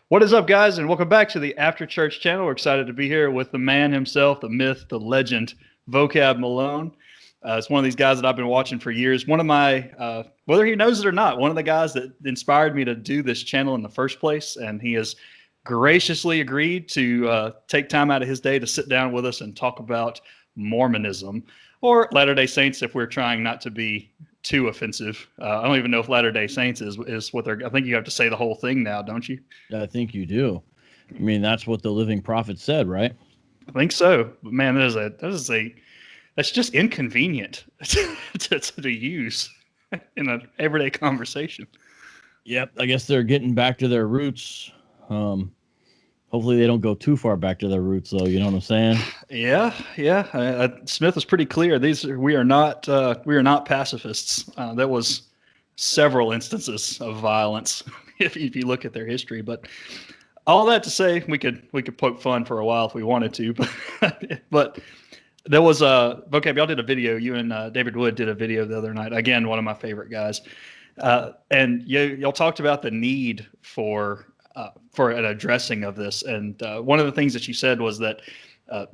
What is up, guys, and welcome back to the After Church channel. We're excited to be here with the man himself, the myth, the legend, Vocab Malone. It's one of these guys that I've been watching for years. One of my, whether he knows it or not, one of the guys that inspired me to do this channel in the first place, and he has graciously agreed to take time out of his day to sit down with us and talk about Mormonism, or Latter-day Saints if we're trying not to be too offensive. I don't even know if Latter-day Saints is what they're. I think you have to say the whole thing now, don't you? I think you do. I mean, that's what the living prophet said, right? I think so. But man, that's just inconvenient to use in an everyday conversation. Yep. I guess they're getting back to their roots. Hopefully they don't go too far back to their roots, though. You know what I'm saying? Yeah. Smith was pretty clear. We are not pacifists. That was several instances of violence if you look at their history. But all that to say, we could poke fun for a while if we wanted to. But there was a Vocab. Y'all did a video. You and David Wood did a video the other night. Again, one of my favorite guys. And y'all talked about the need for an addressing of this. And one of the things that you said was that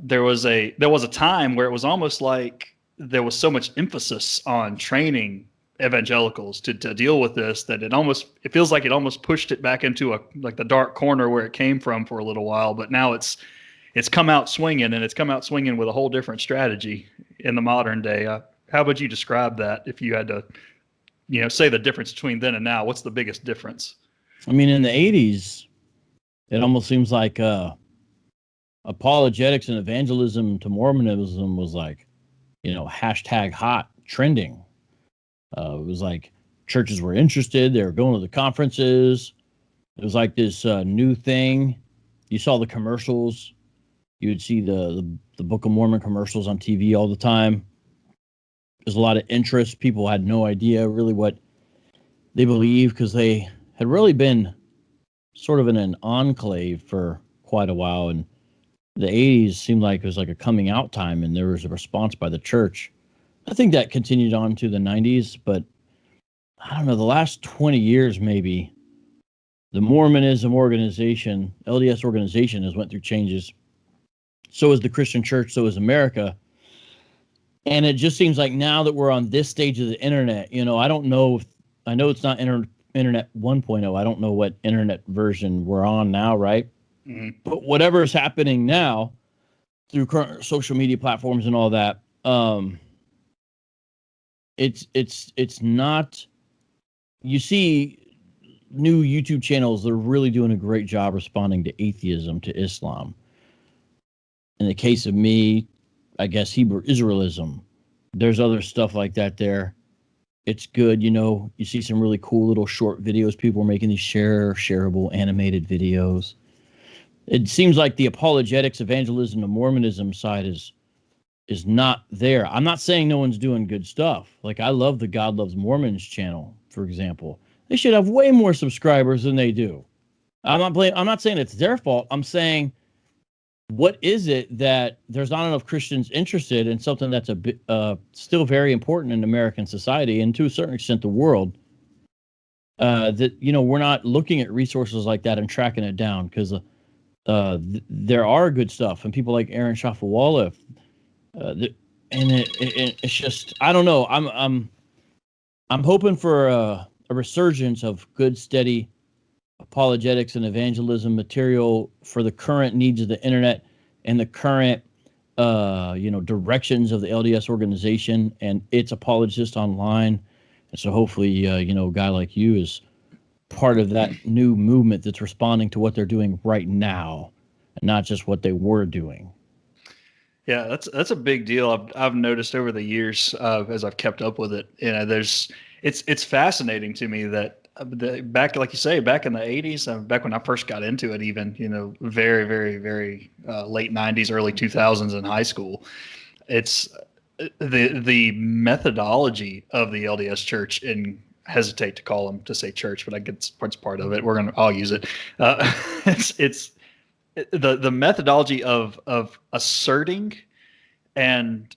there was a time where it was almost like there was so much emphasis on training evangelicals to deal with this that it feels like it almost pushed it back into the dark corner where it came from for a little while. But now it's come out swinging, and it's come out swinging with a whole different strategy in the modern day. How would you describe that if you had to, say the difference between then and now? What's the biggest difference? I mean, in the 80s, it almost seems like apologetics and evangelism to Mormonism was like, hashtag hot, trending. It was like churches were interested. They were going to the conferences. It was like this new thing. You saw the commercials. You would see the Book of Mormon commercials on TV all the time. There's a lot of interest. People had no idea really what they believed because they had really been sort of in an enclave for quite a while. And the 80s seemed like it was like a coming out time, and there was a response by the church. I think that continued on to the 90s, but I don't know, the last 20 years maybe, the Mormonism organization, LDS organization, has went through changes. So has the Christian church, so has America. And it just seems like now that we're on this stage of the internet, I don't know I know it's not Internet 1.0. I don't know what internet version we're on now, right? Mm-hmm. But whatever is happening now through current social media platforms and all that, it's not. You see new YouTube channels, they're really doing a great job responding to atheism, to Islam. In the case of me, I guess Hebrew Israelism. There's other stuff like that there. It's good, you see some really cool little short videos. People are making these shareable animated videos. It seems like the apologetics, evangelism, and Mormonism side is not there. I'm not saying no one's doing good stuff. Like, I love the God Loves Mormons channel, for example. They should have way more subscribers than they do. I'm not saying it's their fault. I'm saying, what is it that there's not enough Christians interested in something that's still very important in American society and to a certain extent the world? That we're not looking at resources like that and tracking it down, because there are good stuff and people like Aaron Shafawala. And it's just, I don't know. I'm hoping for a resurgence of good, steady apologetics and evangelism material for the current needs of the internet and the current directions of the LDS organization and its apologists online. And so hopefully a guy like you is part of that new movement that's responding to what they're doing right now and not just what they were doing. Yeah, that's a big deal. I've noticed over the years as I've kept up with it. It's fascinating to me that back, like you say, back in the 80s, back when I first got into it, even very, very, very late 90s, early 2000s in high school. It's the methodology of the LDS Church, and hesitate to call them to say church, but I get it's part of it. I'll use it. It's the methodology of asserting, and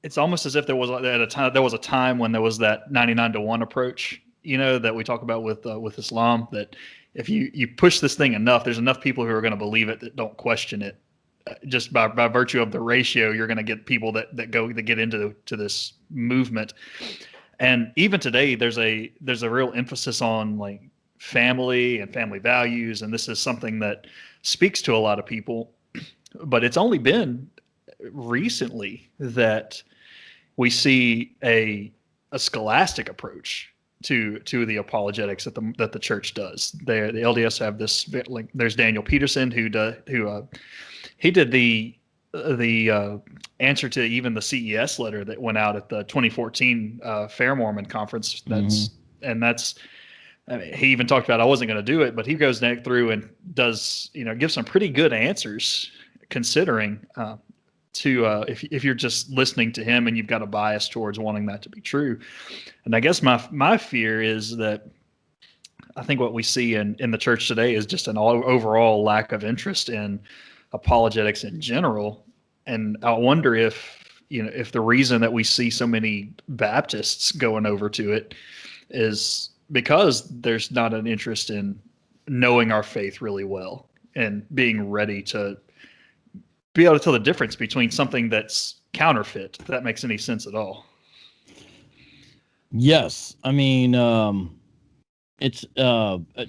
it's almost as if there was a time when there was that 99-to-1 approach, that we talk about with Islam, that if you push this thing enough, there's enough people who are going to believe it that don't question it. Just by virtue of the ratio, you're going to get people that get into this movement. And even today, there's a real emphasis on like family and family values, and this is something that speaks to a lot of people. But it's only been recently that we see a scholastic approach to the apologetics that the church does. The LDS have this, like, there's Daniel Peterson who he did the answer to even the CES letter that went out at the 2014 Fair Mormon conference. That's I mean, he even talked about, I wasn't going to do it, but he goes through and does, gives some pretty good answers, considering if you're just listening to him and you've got a bias towards wanting that to be true. And I guess my fear is that I think what we see in the church today is just an overall lack of interest in apologetics in general. And I wonder if the reason that we see so many Baptists going over to it is because there's not an interest in knowing our faith really well and being ready to be able to tell the difference between something that's counterfeit, if that makes any sense at all. Yes. I mean, it's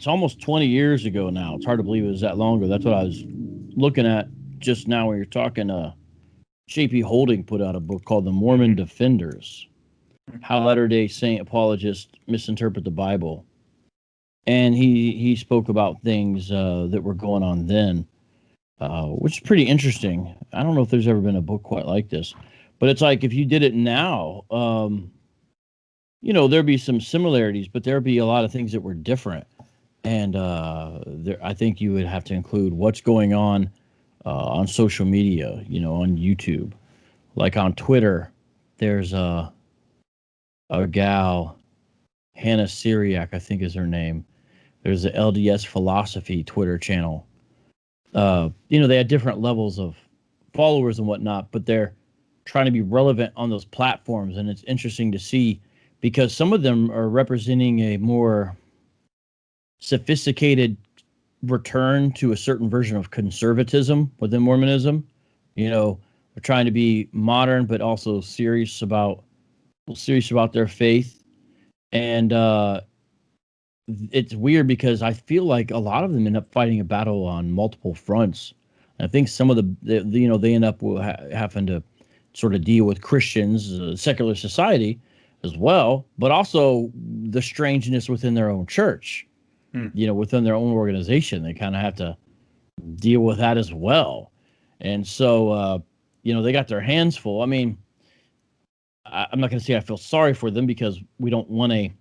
almost 20 years ago now. It's hard to believe it was that long ago. That's what I was looking at just now when you're talking. J.P. Holding put out a book called The Mormon Defenders, How Latter-day Saint Apologists Misinterpret the Bible. And he spoke about things that were going on then, which is pretty interesting. I don't know if there's ever been a book quite like this, but it's like if you did it now, there'd be some similarities, but there'd be a lot of things that were different. And I think you would have to include what's going on social media, on YouTube. Like on Twitter, there's a gal, Hannah Syriac, I think is her name. There's the LDS Philosophy Twitter channel. They had different levels of followers and whatnot, but they're trying to be relevant on those platforms. And it's interesting to see because some of them are representing a more sophisticated return to a certain version of conservatism within Mormonism. They're trying to be modern, but also serious about their faith. And it's weird because I feel like a lot of them end up fighting a battle on multiple fronts. I think some of they end up having to sort of deal with Christians, secular society as well, but also the strangeness within their own church. Within their own organization, they kind of have to deal with that as well. And so, they got their hands full. I mean, I'm not going to say I feel sorry for them because we don't want a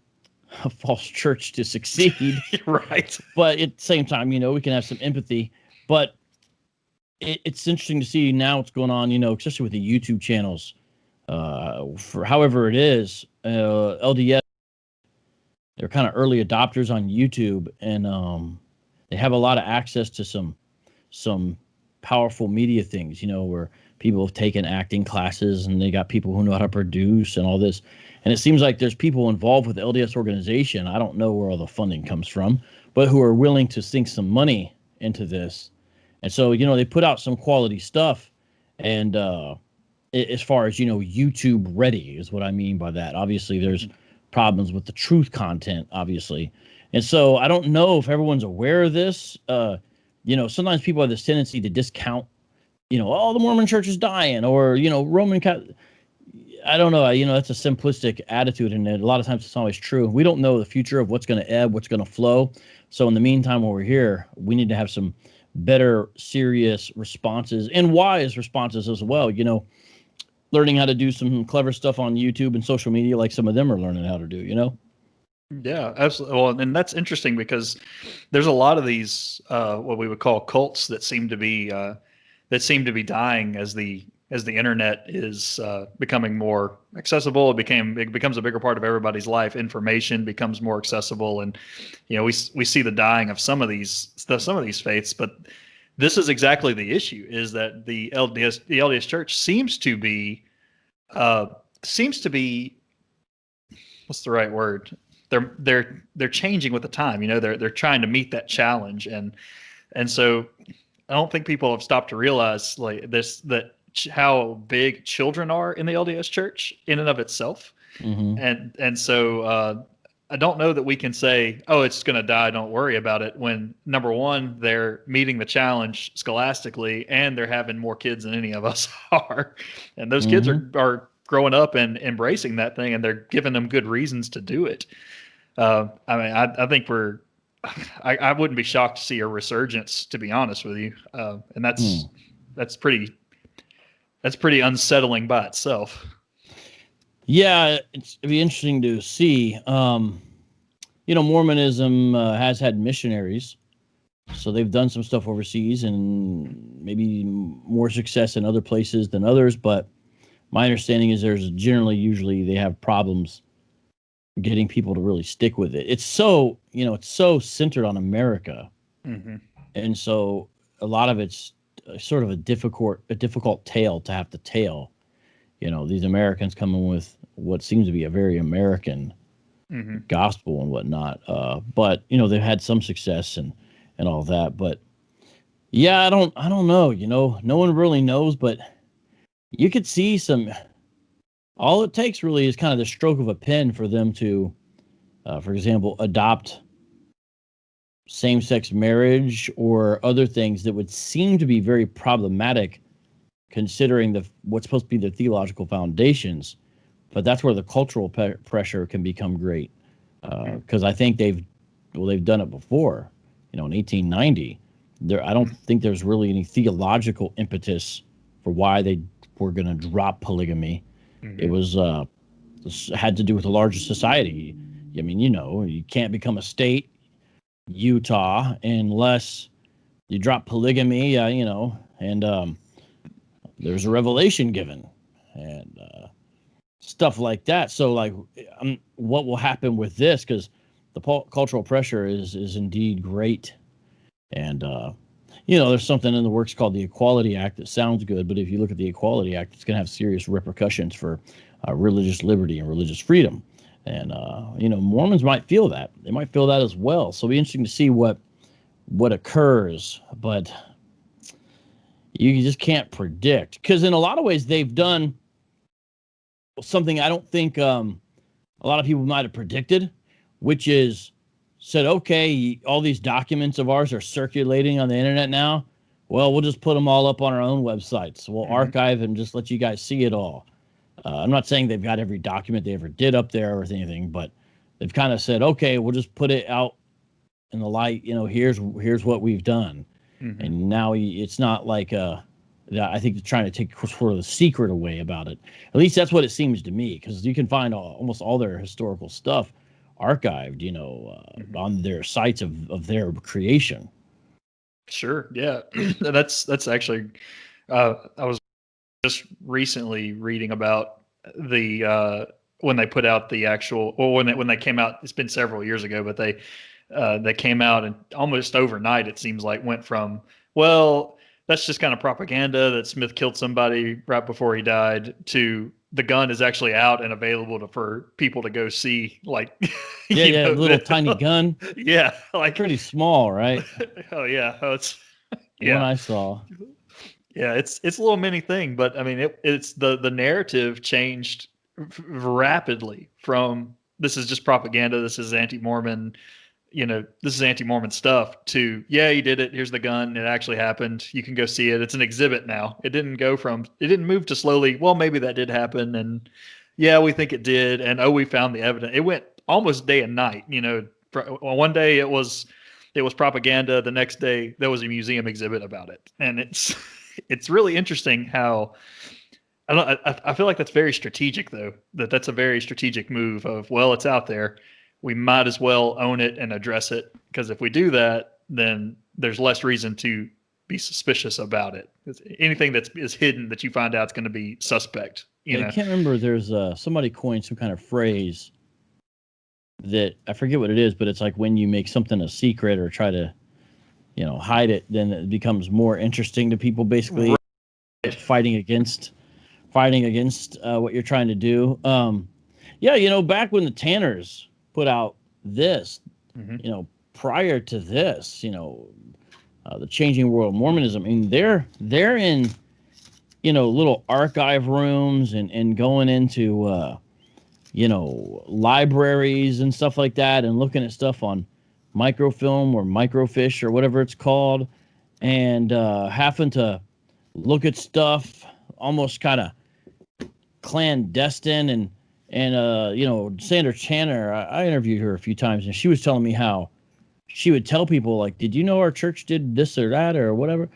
false church to succeed. Right. But at the same time, we can have some empathy. But it's interesting to see now what's going on, especially with the YouTube channels. For however it is, LDS, they're kind of early adopters on YouTube, and they have a lot of access to some powerful media things, where people have taken acting classes and they got people who know how to produce and all this. And it seems like there's people involved with the LDS organization. I don't know where all the funding comes from, but who are willing to sink some money into this. And so, they put out some quality stuff. And as far as, YouTube ready is what I mean by that. Obviously, there's problems with the truth content, obviously. And so I don't know if everyone's aware of this. Sometimes people have this tendency to discount, the Mormon church is dying, or, Roman Catholic. I don't know. That's a simplistic attitude, and a lot of times it's always true. We don't know the future of what's going to ebb, what's going to flow. So in the meantime, while we're here, we need to have some better, serious responses and wise responses as well. Learning how to do some clever stuff on YouTube and social media, like some of them are learning how to do. Yeah, absolutely. Well, and that's interesting because there's a lot of these what we would call cults that seem to be dying as the internet is becoming more accessible. It becomes a bigger part of everybody's life. Information becomes more accessible, and we see the dying of some of these faiths. But this is exactly the issue: is that the LDS Church seems to be what's the right word? they're changing with the time. They're trying to meet that challenge, and so I don't think people have stopped to realize like this that how big children are in the LDS Church in and of itself. Mm-hmm. And so I don't know that we can say, oh, it's going to die, don't worry about it, when number one, they're meeting the challenge scholastically and they're having more kids than any of us are. And those kids are growing up and embracing that thing, and they're giving them good reasons to do it. I think I wouldn't be shocked to see a resurgence, to be honest with you. And that's pretty unsettling by itself. Yeah, it'd be interesting to see. Mormonism has had missionaries, so they've done some stuff overseas and maybe more success in other places than others. But my understanding is usually they have problems getting people to really stick with it. It's so centered on America, and so a lot of it's sort of a difficult tale to have to tell. These Americans coming with what seems to be a very American gospel and whatnot. But they've had some success and all that. But yeah, I don't know. No one really knows. But you could see some. All it takes really is kind of the stroke of a pen for them to, for example, adopt same-sex marriage or other things that would seem to be very problematic, considering what's supposed to be the theological foundations. But that's where the cultural pressure can become great, because I think they've done it before. In 1890, I don't think there's really any theological impetus for why they were going to drop polygamy. It was had to do with a larger society. I mean, you can't become a state, Utah, unless you drop polygamy. And there's a revelation given, and stuff like that. So, like, what will happen with this? Because the cultural pressure is indeed great, and there's something in the works called the Equality Act that sounds good, but if you look at the Equality Act, it's going to have serious repercussions for religious liberty and religious freedom. And Mormons might feel that. They might feel that as well. So it'll be interesting to see what occurs, but you just can't predict, because in a lot of ways they've done something I don't think a lot of people might have predicted, which is said, okay, all these documents of ours are circulating on the internet now. Well, we'll just put them all up on our own websites. We'll archive and just let you guys see it all. I'm not saying they've got every document they ever did up there or anything, but they've kind of said, okay, we'll just put it out in the light. Here's what we've done. And now it's not like I think they're trying to take sort of the secret away about it. At least that's what it seems to me, because you can find almost all their historical stuff archived, on their sites of their creation. Sure. Yeah. That's actually, I was just recently reading about when they put out the actual, or when they came out, it's been several years ago, but they came out and almost overnight, it seems like, went from, well, that's just kind of propaganda that Smith killed somebody right before he died, to the gun is actually out and available for people to go see. Like, a little tiny gun. Yeah, like pretty small, right? Oh yeah, it's one I saw. Yeah, it's a little mini thing, but I mean, it's the narrative changed rapidly from this is just propaganda, this is anti-Mormon. This is anti-Mormon stuff, to, yeah, you did it. Here's the gun. It actually happened. You can go see it. It's an exhibit now. It didn't move to slowly, well, maybe that did happen. And yeah, we think it did. And, oh, we found the evidence. It went almost day and night. One day it was propaganda. The next day there was a museum exhibit about it. And it's really interesting how, I feel like that's very strategic, though, that's a very strategic move of, well, it's out there. We might as well own it and address it, because if we do that, then there's less reason to be suspicious about it. Anything that is hidden that you find out is going to be suspect. I can't remember. There's somebody coined some kind of phrase that I forget what it is, but it's like when you make something a secret or try to, hide it, then it becomes more interesting to people. Basically, right. fighting against what you're trying to do. Back when the Tanners put out this, Mm-hmm. prior to this, the Changing World of Mormonism. I mean, they're in, little archive rooms and going into, libraries and stuff like that, and looking at stuff on microfilm or microfiche or whatever it's called, and having to look at stuff almost kind of clandestine. And Sandra Channer, I interviewed her a few times, and she was telling me how she would tell people, like, did you know our church did this or that or whatever?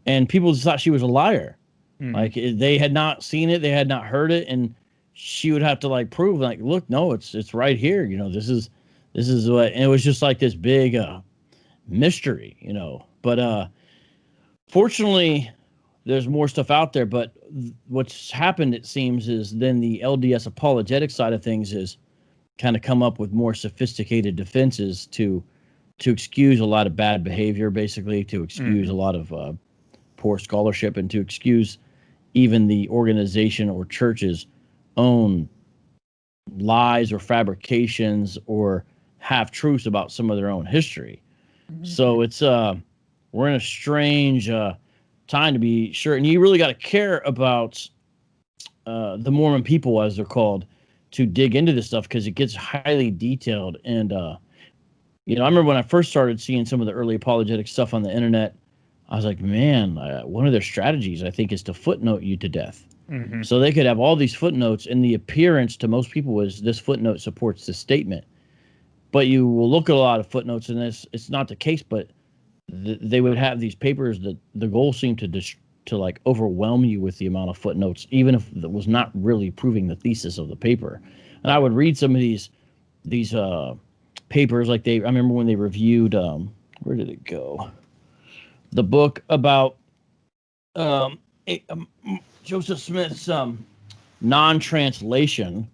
And people just thought she was a liar. Mm-hmm. Like, they had not seen it, they had not heard it, and she would have to, like, prove, like, look, no, it's right here. This is what, and it was just like this big mystery. But fortunately, there's more stuff out there. But what's happened, it seems, is then the LDS apologetic side of things is kind of come up with more sophisticated defenses to excuse a lot of bad behavior, basically, to excuse a lot of poor scholarship, and to excuse even the organization or church's own lies or fabrications or half-truths about some of their own history. So it's we're in a strange time, to be sure, and you really got to care about the Mormon people, as they're called, to dig into this stuff, because it gets highly detailed. And I remember when I first started seeing some of the early apologetic stuff on the internet, I was like, man, one of their strategies, I think, is to footnote you to death. Mm-hmm. So they could have all these footnotes, and the appearance to most people was this footnote supports this statement. But you will look at a lot of footnotes, and it's not the case, but they would have these papers that the goal seemed to like overwhelm you with the amount of footnotes, even if it was not really proving the thesis of the paper. And I would read some of these papers, like I remember when they reviewed, where did it go? The book about Joseph Smith's non-translation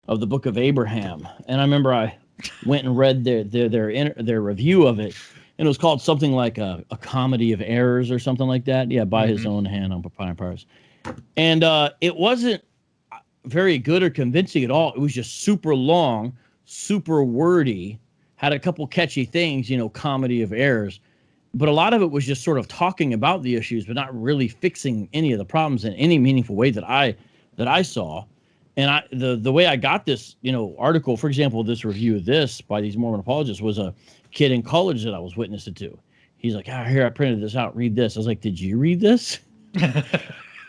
of the Book of Abraham. And I remember I went and read their review of it, and it was called something like a comedy of errors or something like that. Yeah, by his own hand on papyrus. And it wasn't very good or convincing at all. It was just super long, super wordy, had a couple catchy things, comedy of errors. But a lot of it was just sort of talking about the issues, but not really fixing any of the problems in any meaningful way that I saw. And the way I got this, article, for example, this review of this by these Mormon apologists, was a kid in college that I was witnessing to. He's like, here, I printed this out. Read this. I was like, did you read this?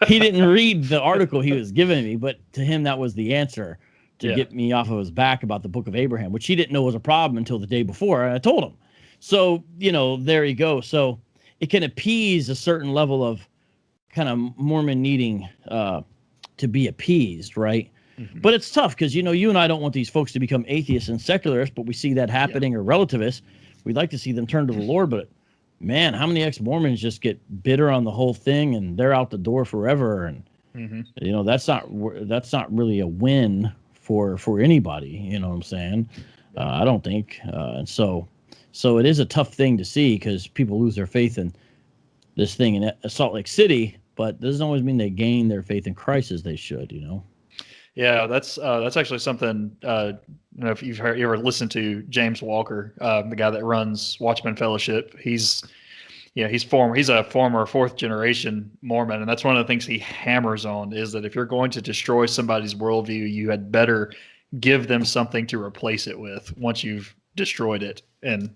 He didn't read the article he was giving me, but to him, that was the answer to get me off of his back about the Book of Abraham, which he didn't know was a problem until the day before. And I told him. So, there you go. So it can appease a certain level of kind of Mormon needing to be appeased, right? Mm-hmm. But it's tough because, you and I don't want these folks to become atheists and secularists, but we see that happening, or relativists. We'd like to see them turn to the Lord, but man, how many ex-Mormons just get bitter on the whole thing and they're out the door forever? And, that's not really a win for anybody. You know what I'm saying? I don't think. And so it is a tough thing to see, because people lose their faith in this thing in Salt Lake City, but doesn't always mean they gain their faith in Christ as they should, Yeah, that's actually something. If you ever listened to James Walker, the guy that runs Watchman Fellowship, he's a former fourth generation Mormon, and that's one of the things he hammers on, is that if you're going to destroy somebody's worldview, you had better give them something to replace it with once you've destroyed it. And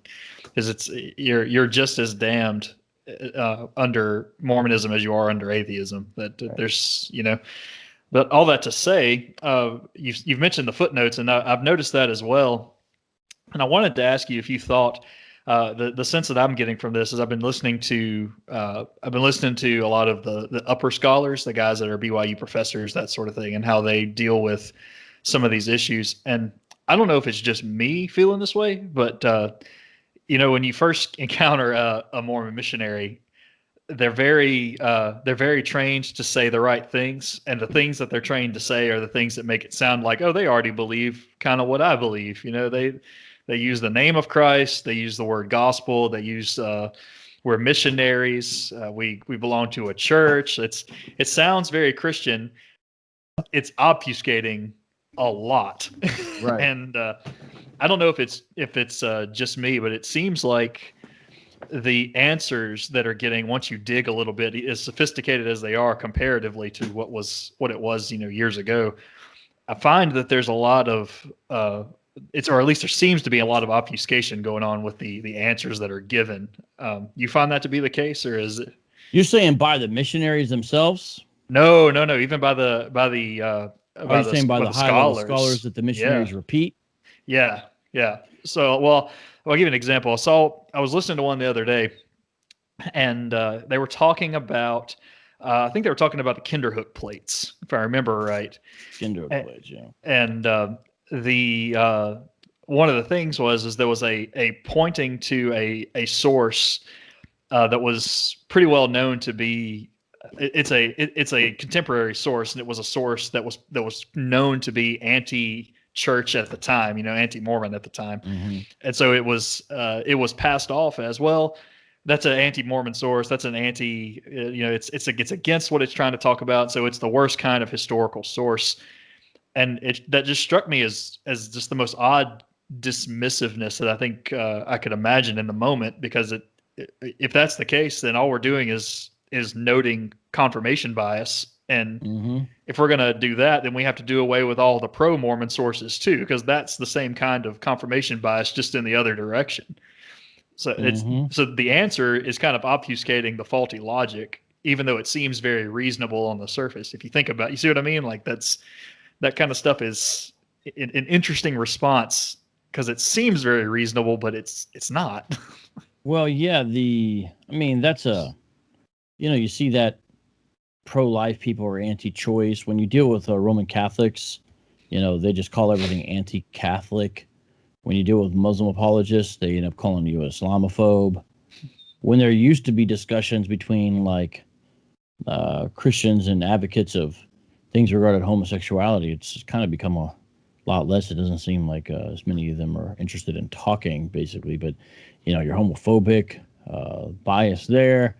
because you're just as damned under Mormonism as you are under atheism. That there's But all that to say, you've mentioned the footnotes, and I've noticed that as well. And I wanted to ask you if you thought the sense that I'm getting from this is I've been listening to a lot of the upper scholars, the guys that are BYU professors, that sort of thing, and how they deal with some of these issues. And I don't know if it's just me feeling this way, but when you first encounter a Mormon missionary, they're very trained to say the right things, and the things that they're trained to say are the things that make it sound like, oh, they already believe kind of what I believe. They use the name of Christ, they use the word gospel, they use we're missionaries, we belong to a church. It sounds very Christian. It's obfuscating a lot, right? And I don't know if it's just me, but it seems like the answers that are getting, once you dig a little bit, as sophisticated as they are comparatively to what it was, years ago. I find that there's a lot of or at least there seems to be a lot of obfuscation going on with the answers that are given. You find that to be the case, or is it? You're saying by the missionaries themselves? No. Even Are you saying by the high level scholars that the Yeah. missionaries repeat? Yeah. Yeah. So, well, I'll give you an example. I was listening to one the other day, and they were talking about, I think they were talking about the Kinderhook plates, if I remember right. Kinderhook plates, yeah. And the one of the things is there was a pointing to a source that was pretty well known to be. It's a contemporary source, and it was a source that was known to be anti-church at the time, anti-Mormon at the time. Mm-hmm. And so it was passed off as, well, that's an anti-Mormon source. That's an anti, it's against what it's trying to talk about. So it's the worst kind of historical source. And that just struck me as just the most odd dismissiveness that I think I could imagine in the moment, because if that's the case, then all we're doing is noting confirmation bias. And if we're going to do that, then we have to do away with all the pro-Mormon sources too, because that's the same kind of confirmation bias, just in the other direction. So so the answer is kind of obfuscating the faulty logic, even though it seems very reasonable on the surface. If you think about, you see what I mean? Like that kind of stuff is an interesting response, because it seems very reasonable, but it's not. Well, yeah, that's you see that pro-life people are anti-choice. When you deal with Roman Catholics, they just call everything anti-Catholic. When you deal with Muslim apologists, they end up calling you Islamophobe. When there used to be discussions between Christians and advocates of things regarding homosexuality, it's kind of become a lot less. It doesn't seem like as many of them are interested in talking, basically. But, you're homophobic, bias there.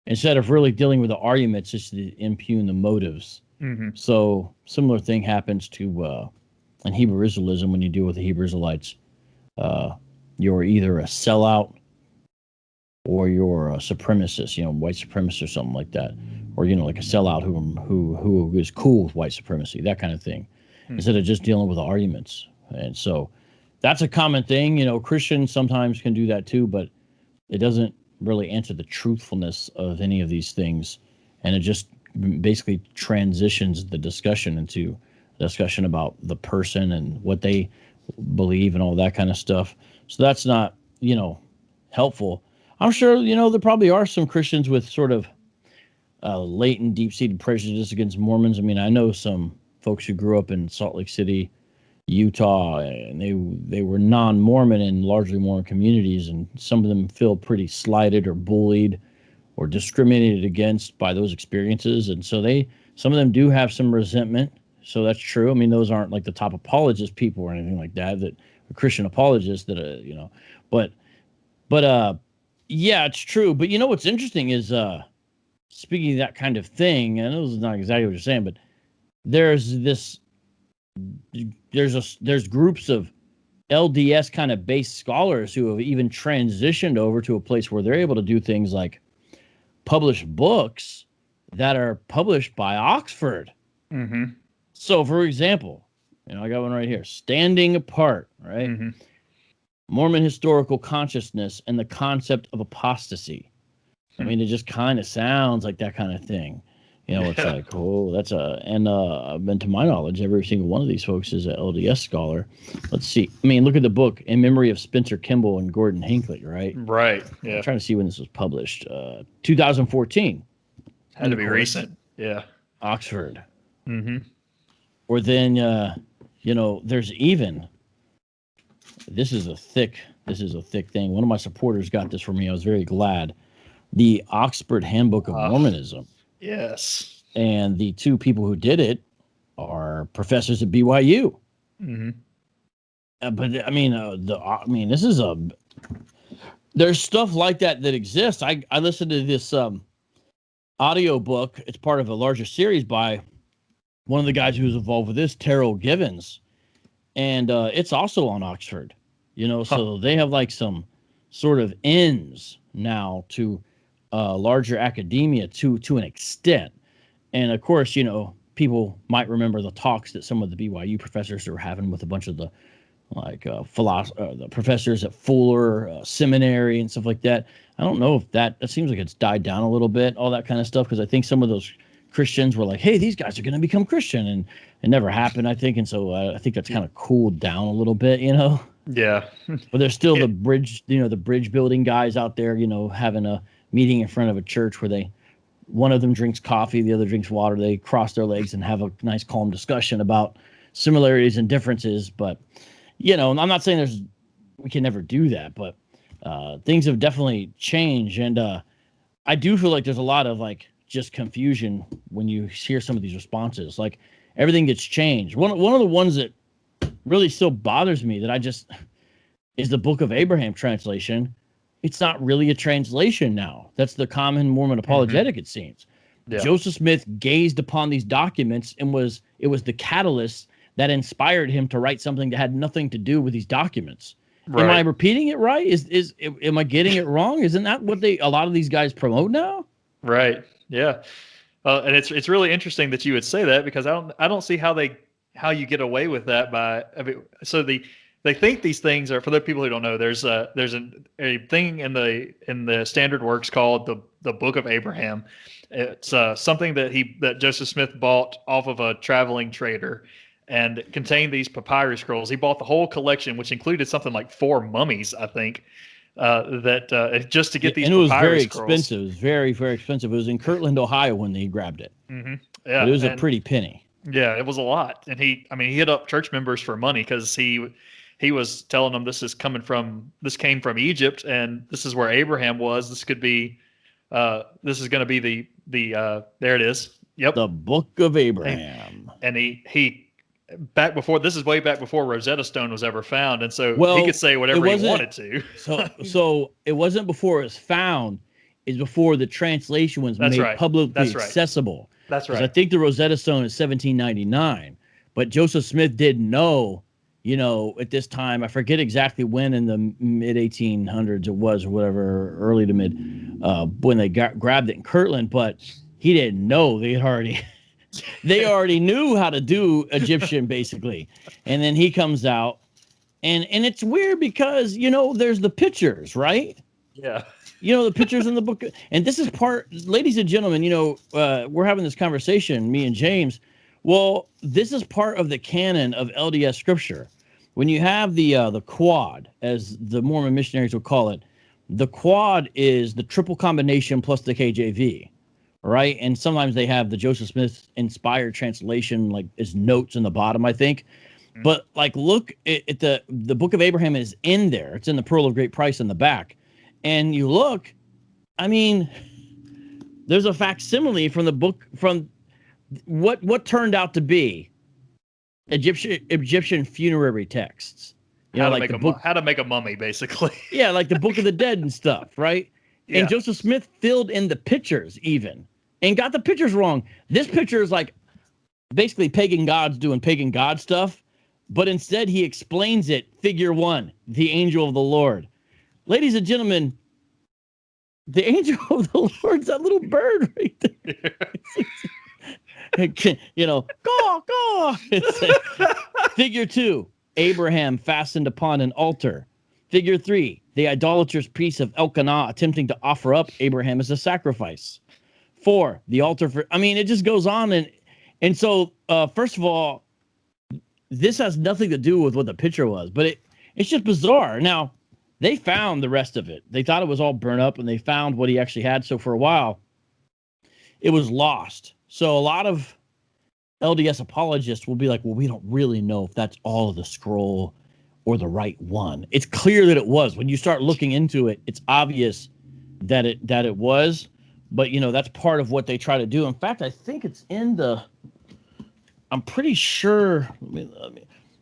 Instead of really dealing with the arguments, just to impugn the motives. Mm-hmm. So similar thing happens to in Hebrew Israelism. When you deal with the Hebrew Israelites, you're either a sellout or you're a supremacist, white supremacist or something like that. Or, like a sellout who is cool with white supremacy, that kind of thing, instead of just dealing with the arguments. And so that's a common thing. Christians sometimes can do that too, but it doesn't really answer the truthfulness of any of these things. And it just basically transitions the discussion into a discussion about the person and what they believe and all that kind of stuff. So that's not, helpful. I'm sure, there probably are some Christians with sort of latent, deep-seated prejudice against Mormons. I mean, I know some folks who grew up in Salt Lake City, Utah, and they were non-Mormon in largely Mormon communities, and some of them feel pretty slighted or bullied or discriminated against by those experiences. And so some of them do have some resentment. So that's true. I mean, those aren't like the top apologist people or anything like that are Christian apologists that, but yeah, it's true. But what's interesting is, speaking of that kind of thing, and this is not exactly what you're saying, but there's groups of LDS kind of based scholars who have even transitioned over to a place where they're able to do things like publish books that are published by Oxford. Mm-hmm. So, for example, I got one right here, Standing Apart, right? Mm-hmm. Mormon Historical Consciousness and the Concept of Apostasy. I mean, it just kind of sounds like that kind of thing. It's like, oh, that's and to my knowledge, every single one of these folks is an LDS scholar. Let's see. I mean, look at the book, In Memory of Spencer Kimball and Gordon Hinckley, right? Right, yeah. I'm trying to see when this was published. 2014. Had to be recent, yeah. Oxford. Mm-hmm. Or then, there's even, this is a thick thing. One of my supporters got this for me. I was very glad. The Oxford Handbook of Mormonism. Yes. And the two people who did it are professors at BYU. Mm-hmm. But I mean, this is there's stuff like that exists. I listened to this audio book. It's part of a larger series by one of the guys who was involved with this, Terrell Givens. and it's also on Oxford. Huh. So they have like some sort of ends now to larger academia to an extent. And of course, people might remember the talks that some of the BYU professors were having with a bunch of the the professors at Fuller Seminary and stuff like that. I don't know if it seems like it's died down a little bit, all that kind of stuff, because I think some of those Christians were like, hey, these guys are going to become Christian, and it never happened, I think. And so I think that's kind of cooled down a little bit, Yeah. But there's still the bridge, the bridge building guys out there, having a meeting in front of a church where one of them drinks coffee, the other drinks water. They cross their legs and have a nice, calm discussion about similarities and differences. But, I'm not saying we can never do that, but things have definitely changed. And I do feel like there's a lot of just confusion when you hear some of these responses. Like everything gets changed. One of the ones that really still bothers me is the Book of Abraham translation. It's not really a translation now. That's the common Mormon apologetic, it seems. Yeah. Joseph Smith gazed upon these documents and it was the catalyst that inspired him to write something that had nothing to do with these documents. Right. Am I repeating it right? Am I getting it wrong? Isn't that what a lot of these guys promote now? Right. Yeah. And it's really interesting that you would say that, because I don't see how you get away with that they think these things are, for the people who don't know, there's a thing in the standard works called the Book of Abraham. It's something that Joseph Smith bought off of a traveling trader, and it contained these papyrus scrolls. He bought the whole collection, which included something like 4 mummies, I think. Just to get these, and it was very expensive. It was very, very expensive. It was in Kirtland, Ohio, when he grabbed it. Mm-hmm. Yeah, but it was a pretty penny. Yeah, it was a lot, and he hit up church members for money, because he was telling them this came from Egypt, and this is where Abraham was. This could be, this is going to be the there it is. Yep, the Book of Abraham. And he this is way back before Rosetta Stone was ever found, and so he could say whatever he wanted to. so it wasn't before it was found; it's before the translation was made publicly accessible. That's right. I think the Rosetta Stone is 1799, but Joseph Smith didn't know, at this time. I forget exactly when in the mid 1800s it was, or whatever, early to mid, when they grabbed it in Kirtland, but he didn't know they already knew how to do Egyptian, basically. And then he comes out, and it's weird because, there's the pictures, right? Yeah. The pictures in the book. And this is ladies and gentlemen, we're having this conversation, me and James. Well, this is part of the canon of LDS scripture. When you have the quad, as the Mormon missionaries will call it, the quad is the triple combination plus the KJV. Right. And sometimes they have the Joseph Smith inspired translation, like as notes in the bottom, I think. Mm-hmm. But look at the Book of Abraham is in there. It's in the Pearl of Great Price in the back. And you look, there's a facsimile from the book, from what turned out to be Egyptian funerary texts. How to make a mummy, basically. Yeah, like the Book of the Dead and stuff, right? Yeah. And Joseph Smith filled in the pictures even, and got the pictures wrong. This picture is like basically pagan gods doing pagan god stuff, but instead he explains it. Figure 1, the angel of the Lord. Ladies and gentlemen, the angel of the Lord's that little bird right there. Caw. Figure 2, Abraham fastened upon an altar. Figure 3, the idolatrous priest of Elkanah attempting to offer up Abraham as a sacrifice. 4, the altar for... it just goes on. And so, first of all, this has nothing to do with what the picture was, but it's just bizarre. Now, they found the rest of it. They thought it was all burnt up, and they found what he actually had. So for a while, it was lost. So a lot of LDS apologists will be like, well, we don't really know if that's all of the scroll or the right one. It's clear that it was. When you start looking into it, it's obvious that it was. But, that's part of what they try to do. In fact, I think it's in the... I'm pretty sure...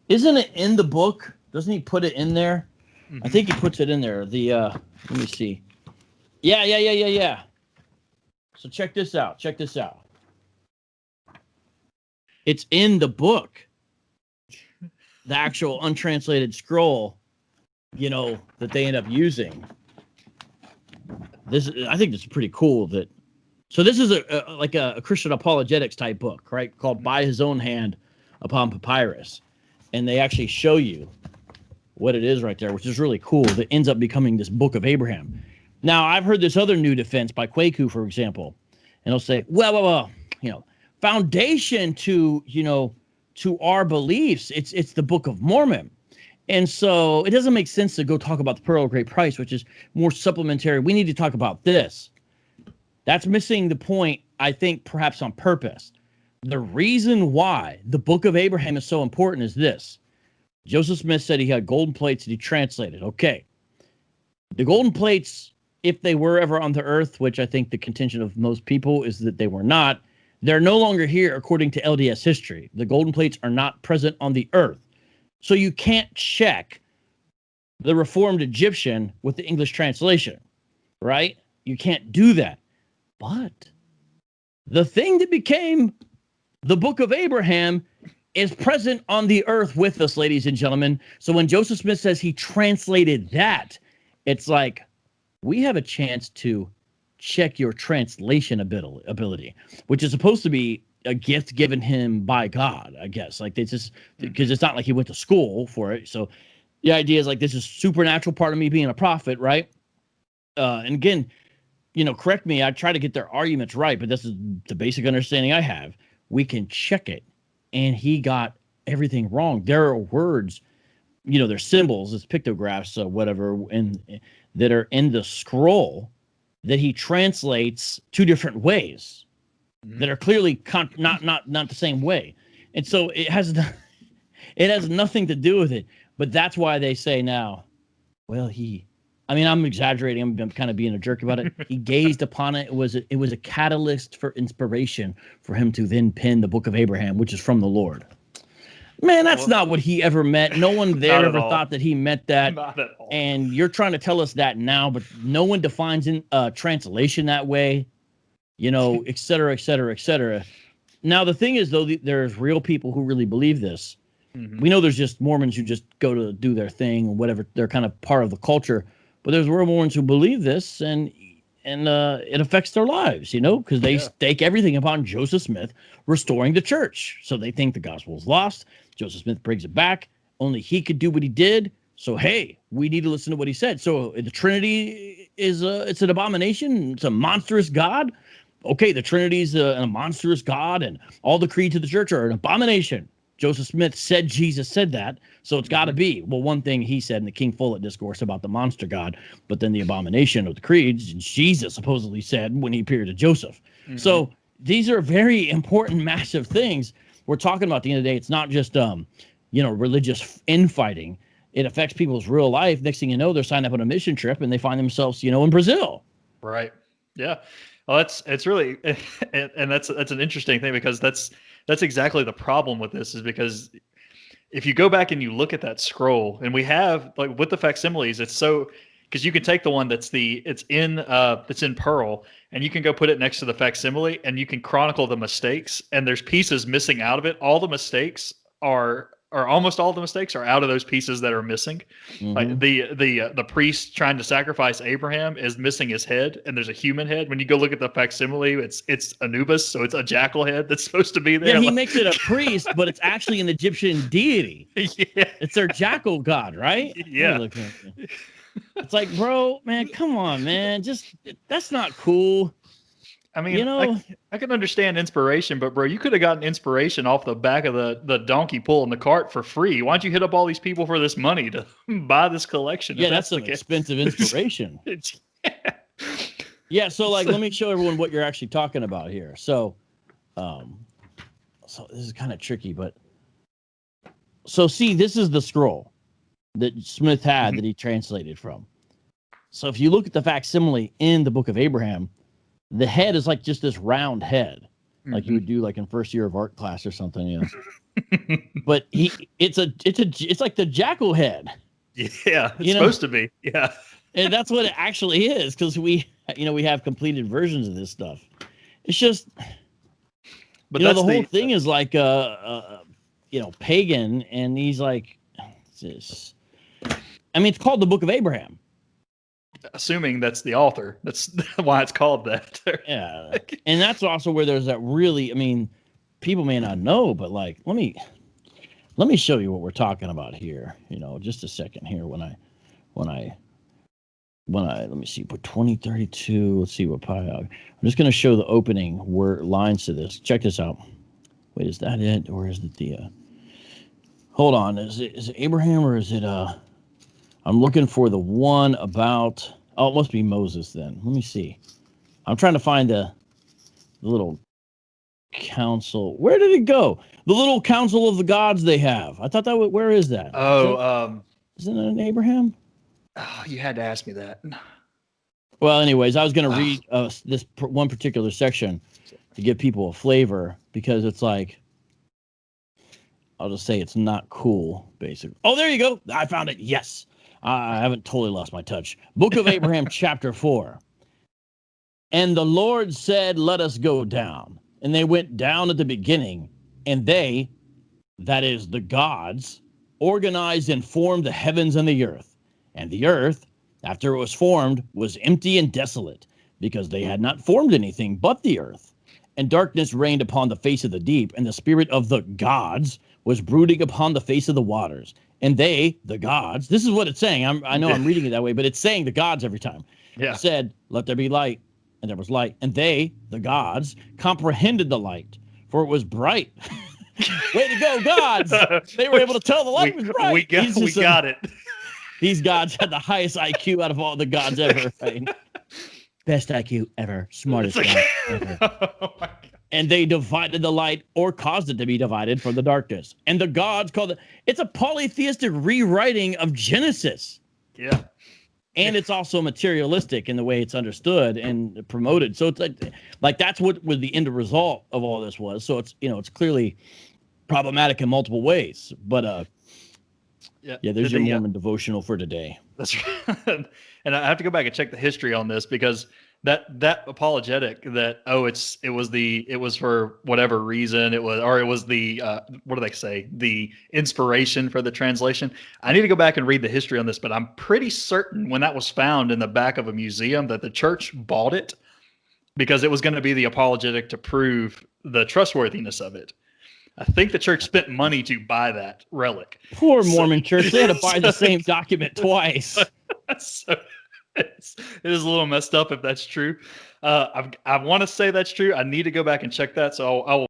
Isn't it in the book? Doesn't he put it in there? Mm-hmm. I think he puts it in there. Let me see. Yeah. So check this out. It's in the book. the actual untranslated scroll, that they end up using. I think this is pretty cool. So this is a Christian apologetics type book, right? Called By His Own Hand Upon Papyrus, and they actually show you what it is right there, which is really cool. That ends up becoming this Book of Abraham. Now, I've heard this other new defense by Kwaku, for example, and they'll say, well, foundation to our beliefs, it's the Book of Mormon. And so it doesn't make sense to go talk about the Pearl of Great Price, which is more supplementary. We need to talk about this. That's missing the point, I think, perhaps on purpose. The reason why the Book of Abraham is so important is this. Joseph Smith said he had golden plates that he translated. Okay. The golden plates, if they were ever on the earth, which I think the contention of most people is that they were not, they're no longer here according to LDS history. The golden plates are not present on the earth. So you can't check the Reformed Egyptian with the English translation, right? You can't do that. But the thing that became the Book of Abraham is present on the earth with us, ladies and gentlemen. So when Joseph Smith says he translated that, it's like, we have a chance to check your translation ability, which is supposed to be a gift given him by God, I guess. Like, it's just because it's not like he went to school for it. So the idea is like, this is supernatural part of me being a prophet, right? And again, correct me, I try to get their arguments right, but this is the basic understanding I have. We can check it, and he got everything wrong. There are words, there's symbols, it's pictographs, whatever, and that are in the scroll that he translates two different ways that are clearly not the same way. And so it has nothing to do with it. But that's why they say now, well, I'm exaggerating. I'm kind of being a jerk about it. He gazed upon it. It was a catalyst for inspiration for him to then pen the Book of Abraham, which is from the Lord. Man, that's not what he ever meant. No one there ever thought that he meant that. Not at all. And you're trying to tell us that now, but no one defines translation that way, et cetera, et cetera, et cetera. Now, the thing is, though, there's real people who really believe this. Mm-hmm. We know there's just Mormons who just go to do their thing or whatever. They're kind of part of the culture. But there's real Mormons who believe this, and it affects their lives, because they stake everything upon Joseph Smith restoring the church. So they think the gospel is lost. Joseph Smith brings it back. Only he could do what he did. So, hey, we need to listen to what he said. So the Trinity it's an abomination. It's a monstrous God. Okay, the Trinity is a monstrous God, and all the creeds of the church are an abomination. Joseph Smith said Jesus said that, so it's got to be. Well, one thing he said in the King Follett discourse about the monster God, but then the abomination of the creeds, Jesus supposedly said when he appeared to Joseph. Mm-hmm. So these are very important, massive things we're talking about. At the end of the day, it's not just religious infighting. It affects people's real life. Next thing you know, they're signed up on a mission trip and they find themselves, in Brazil. Right. Yeah. Well, it's really, and that's an interesting thing, because that's exactly the problem with this, is because if you go back and you look at that scroll, and we have, like, with the facsimiles, it's so, because you can take the one it's in Pearl, and you can go put it next to the facsimile, and you can chronicle the mistakes, and there's pieces missing out of it. All the mistakes are almost all the mistakes are out of those pieces that are missing. Mm-hmm. Like the priest trying to sacrifice Abraham is missing his head, and there's a human head. When you go look at the facsimile, it's Anubis, so it's a jackal head that's supposed to be there. Yeah, he makes it a priest, but it's actually an Egyptian deity. Yeah, it's their jackal god, right? Yeah. It's like, bro, man, come on, man, that's not cool. I mean, I can understand inspiration, but bro, you could have gotten inspiration off the back of the donkey pulling the cart for free. Why don't you hit up all these people for this money to buy this collection? Yeah, that's an expensive inspiration. Yeah, so let me show everyone what you're actually talking about here. So this is kind of tricky, but see, this is the scroll that Smith had that he translated from. So if you look at the facsimile in the Book of Abraham, the head is like just this round head, like you would do like in first year of art class or something, But it's like the jackal head. Yeah, it's supposed to be. Yeah, and that's what it actually is, because we have completed versions of this stuff. It's just, but the whole thing is like pagan, and he's like, this. I mean, it's called the Book of Abraham. Assuming that's the author. That's why it's called that. Yeah. And that's also where there's that really, I mean, people may not know, but like, let me show you what we're talking about here. Just a second here when I let me see, put 2032. Let's see what I'm just going to show the opening word lines to this. Check this out. Wait, is that it? Or is it the, hold on. Is it Abraham or is it, I'm looking for the one about, it must be Moses then. Let me see. I'm trying to find the little council. Where did it go? The little council of the gods they have. I thought where is that? Isn't it in Abraham? Oh, you had to ask me that. Well, anyways, I was going to read this one particular section to give people a flavor, because it's like, I'll just say it's not cool, basically. Oh, there you go. I found it. Yes. I haven't totally lost my touch. Book of Abraham, chapter 4. And the Lord said, let us go down. And they went down at the beginning, and they, that is the gods, organized and formed the heavens and the earth. And the earth, after it was formed, was empty and desolate, because they had not formed anything but the earth. And darkness reigned upon the face of the deep, and the spirit of the gods was brooding upon the face of the waters. And they, the gods, this is what it's saying. I know I'm reading it that way, but it's saying the gods every time. Yeah. Said, let there be light. And there was light. And they, the gods, comprehended the light, for it was bright. Way to go, gods! They were able to tell the light was bright. We got it. These gods had the highest IQ out of all the gods ever. Right? Best IQ ever. Smartest god ever. Oh my God. And they divided the light, or caused it to be divided from the darkness. And the gods called it. It's a polytheistic rewriting of Genesis. Yeah. And it's also materialistic in the way it's understood and promoted. So it's like that's what the end result of all this was. So it's it's clearly problematic in multiple ways. But there's your Mormon devotional for today. That's right. And I have to go back and check the history on this, because that apologetic that it was for whatever reason it was the what do they say, the inspiration for the translation. I need to go back and read the history on this, but I'm pretty certain when that was found in the back of a museum that the church bought it because it was going to be the apologetic to prove the trustworthiness of it. I think the church spent money to buy that relic. Poor Mormon church. They had to buy the same document twice. So it is a little messed up if that's true. I want to say that's true. I need to go back and check that. So I will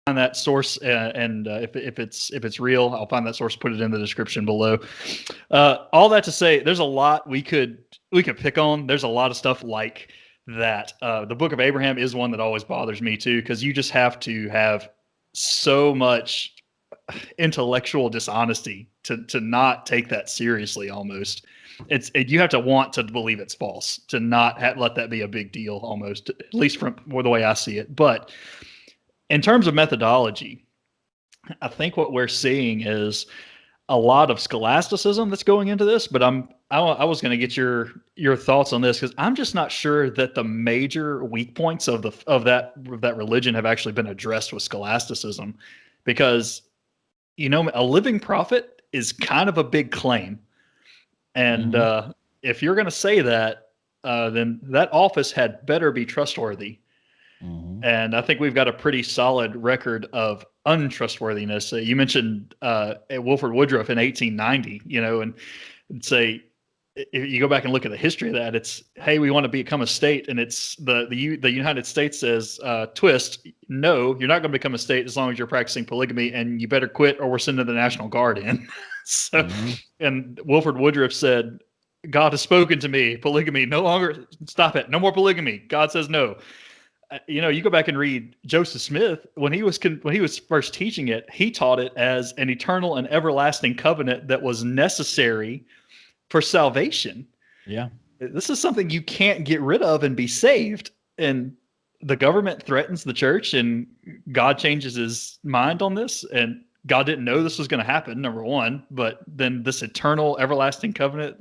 find that source, and if it's real, I'll find that source, put it in the description below. All that to say, there's a lot we could pick on. There's a lot of stuff like that. The Book of Abraham is one that always bothers me too, because you just have to have so much intellectual dishonesty to not take that seriously. Almost, you have to want to believe it's false to not let that be a big deal. Almost, at least from the way I see it. But in terms of methodology, I think what we're seeing is a lot of scholasticism that's going into this. But I was going to get your thoughts on this, because I'm just not sure that the major weak points of that religion have actually been addressed with scholasticism, because a living prophet is kind of a big claim, and if you're going to say that, then that office had better be trustworthy. Mm-hmm. And I think we've got a pretty solid record of untrustworthiness. You mentioned Wilford Woodruff in 1890, and say, if you go back and look at the history of that, it's, hey, we want to become a state, and it's the United States says, twist, no, you're not going to become a state as long as you're practicing polygamy, and you better quit or we're sending the National Guard in. So, and Wilford Woodruff said, God has spoken to me, polygamy no longer, stop it, no more polygamy. God says no. You go back and read Joseph Smith, when he was first teaching it, he taught it as an eternal and everlasting covenant that was necessary for salvation. Yeah. This is something you can't get rid of and be saved. And the government threatens the church, and God changes his mind on this. And God didn't know this was going to happen, number one. But then this eternal, everlasting covenant,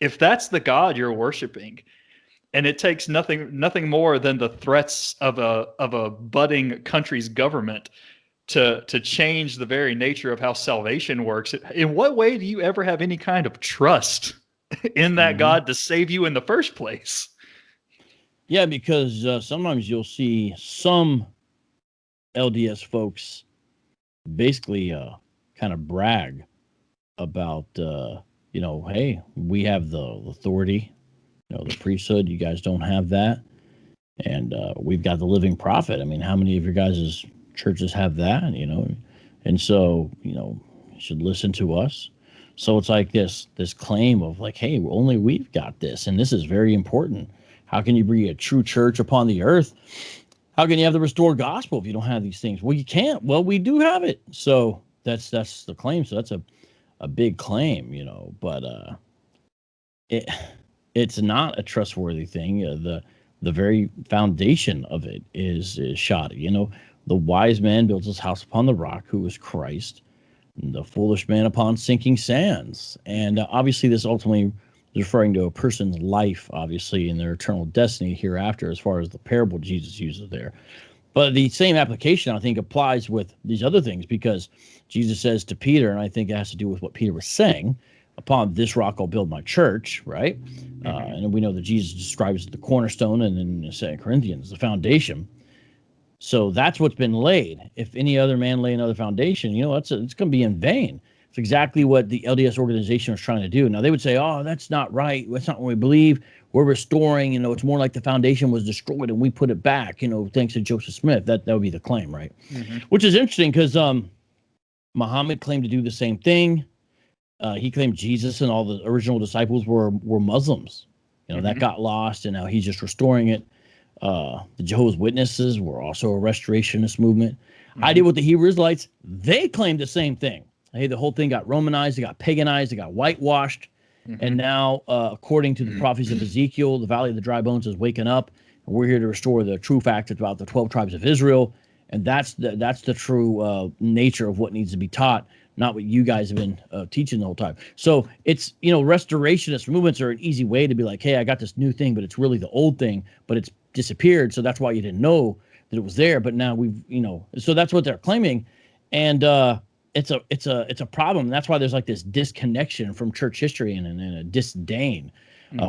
if that's the God you're worshiping, and it takes nothing more than the threats of a budding country's government to change the very nature of how salvation works. In what way do you ever have any kind of trust in that God to save you in the first place? Yeah, because sometimes you'll see some LDS folks basically kind of brag about, hey, we have the authority, the priesthood. You guys don't have that. And we've got the living prophet. I mean, how many of your guys' churches have that, And so, you should listen to us. So it's like this claim of like, hey, only we've got this. And this is very important. How can you be a true church upon the earth? How can you have the restored gospel if you don't have these things? Well, you can't. Well, we do have it. So that's the claim. So that's a big claim, but it's not a trustworthy thing. The very foundation of it is shoddy. The wise man builds his house upon the rock, who is Christ, and the foolish man upon sinking sands. And obviously this ultimately is referring to a person's life, obviously, in their eternal destiny hereafter, as far as the parable Jesus uses there. But the same application, I think, applies with these other things, because Jesus says to Peter, and I think it has to do with what Peter was saying, upon this rock I'll build my church, right? And we know that Jesus describes the cornerstone, and in 2 Corinthians, the foundation. So that's what's been laid. If any other man lay another foundation, it's going to be in vain. It's exactly what the LDS organization was trying to do. Now, they would say, oh, that's not right. That's not what we believe. We're restoring, it's more like the foundation was destroyed and we put it back, thanks to Joseph Smith. That would be the claim, right? Which is interesting, because Muhammad claimed to do the same thing. He claimed Jesus and all the original disciples were Muslims. That got lost, and now he's just restoring it. The Jehovah's Witnesses were also a restorationist movement. I did with the Hebrew Israelites. They claimed the same thing. Hey, the whole thing got Romanized, it got paganized, it got whitewashed. And now, according to the prophecies of Ezekiel, the Valley of the Dry Bones is waking up, and we're here to restore the true fact about the 12 tribes of Israel. And that's the true nature of what needs to be taught, not what you guys have been teaching the whole time. So it's, restorationist movements are an easy way to be like, hey, I got this new thing, but it's really the old thing, but it's disappeared. So that's why you didn't know that it was there. But now we've, so that's what they're claiming. And it's a problem. And that's why there's like this disconnection from church history and a disdain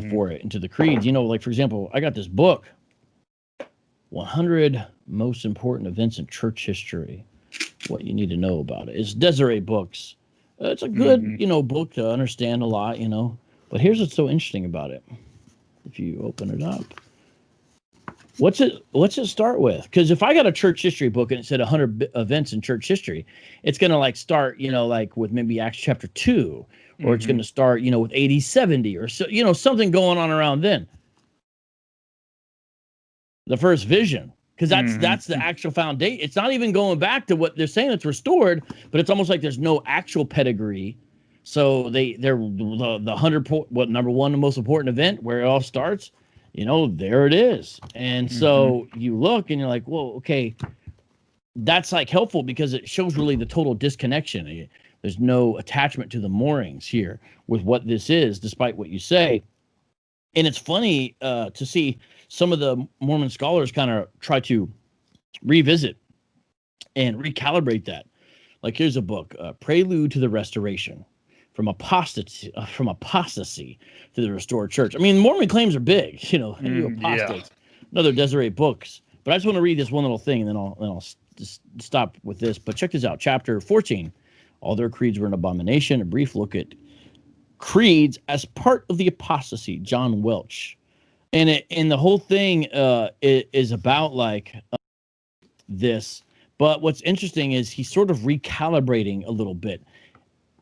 for it into the creeds. Like, for example, I got this book, 100 Most Important Events in Church History. What you need to know about it. It's Deseret Books. It's a good, book to understand a lot, But here's what's so interesting about it. If you open it up, what's it start with? Because if I got a church history book and it said 100 events in church history, it's going to like start, like with maybe Acts chapter 2, or it's going to start, with AD 70 or so, something going on around then. The first vision. Because that's the actual foundation. It's not even going back to what they're saying it's restored, but it's almost like there's no actual pedigree. So they're the 100 number one, the most important event where it all starts. There it is. And so you look and you're like, whoa, okay, that's like helpful because it shows really the total disconnection. There's no attachment to the moorings here with what this is, despite what you say. And it's funny to see some of the Mormon scholars kind of try to revisit and recalibrate that. Like, here's a book, Prelude to the Restoration, from apostasy to the restored church. I mean, Mormon claims are big, apostates. Yeah. Another Deseret Books. But I just want to read this one little thing, and then I'll just stop with this. But check this out, chapter 14. All their creeds were an abomination. A brief look at creeds as part of the apostasy, John Welch. And the whole thing is about like this. But what's interesting is he's sort of recalibrating a little bit,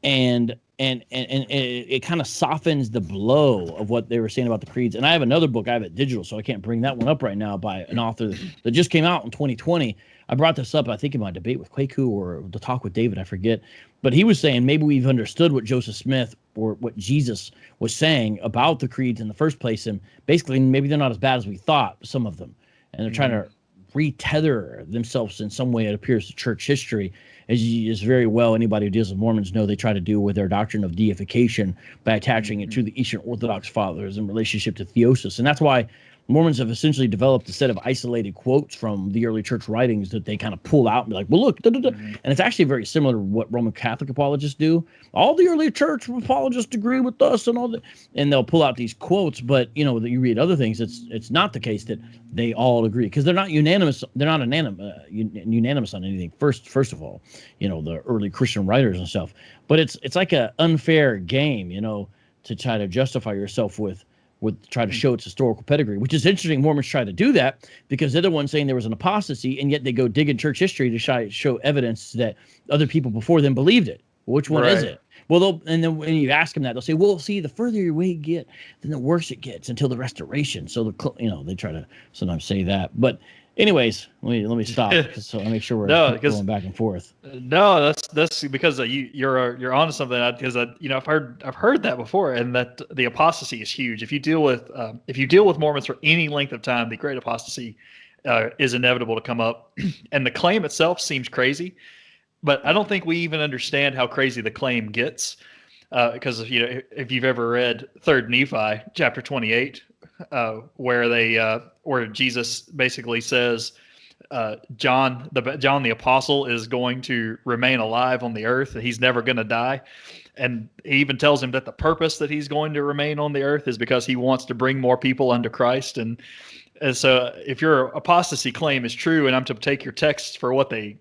and it kind of softens the blow of what they were saying about the creeds. And I have another book, I have it digital, so I can't bring that one up right now, by an author that just came out in 2020. I brought this up, I think, in my debate with Kwaku or the talk with David, I forget. But he was saying maybe we've understood what Joseph Smith or what Jesus was saying about the creeds in the first place. And basically, maybe they're not as bad as we thought, some of them. And they're trying to retether themselves in some way, it appears, to church history. As very well anybody who deals with Mormons know, they try to do with their doctrine of deification by attaching it to the Eastern Orthodox fathers in relationship to theosis. And that's why Mormons have essentially developed a set of isolated quotes from the early church writings that they kind of pull out and be like, well, look, da, da, da. And it's actually very similar to what Roman Catholic apologists do. All the early church apologists agree with us and all that. And they'll pull out these quotes, but that you read other things, it's not the case that they all agree, because they're not unanimous. They're not unanimous on anything. First of all, the early Christian writers and stuff. But it's like an unfair game, to try to justify yourself with try to show its historical pedigree, which is interesting. Mormons try to do that because they're the ones saying there was an apostasy, and yet they go dig in church history to show evidence that other people before them believed it. Which one is it? Well, and then when you ask them that, they'll say, well, see, the further away you get, then the worse it gets until the restoration. So they try to sometimes say that. But anyways, let me stop so I make sure we're going back and forth. No, that's because you're onto something, because I've heard that before, and that the apostasy is huge. If you deal with Mormons for any length of time, the great apostasy is inevitable to come up, and the claim itself seems crazy, but I don't think we even understand how crazy the claim gets, because if you've ever read 3rd Nephi chapter 28. Where Jesus basically says John the Apostle is going to remain alive on the earth, and he's never going to die. And he even tells him that the purpose that he's going to remain on the earth is because he wants to bring more people unto Christ. And so if your apostasy claim is true, and I'm to take your text for what they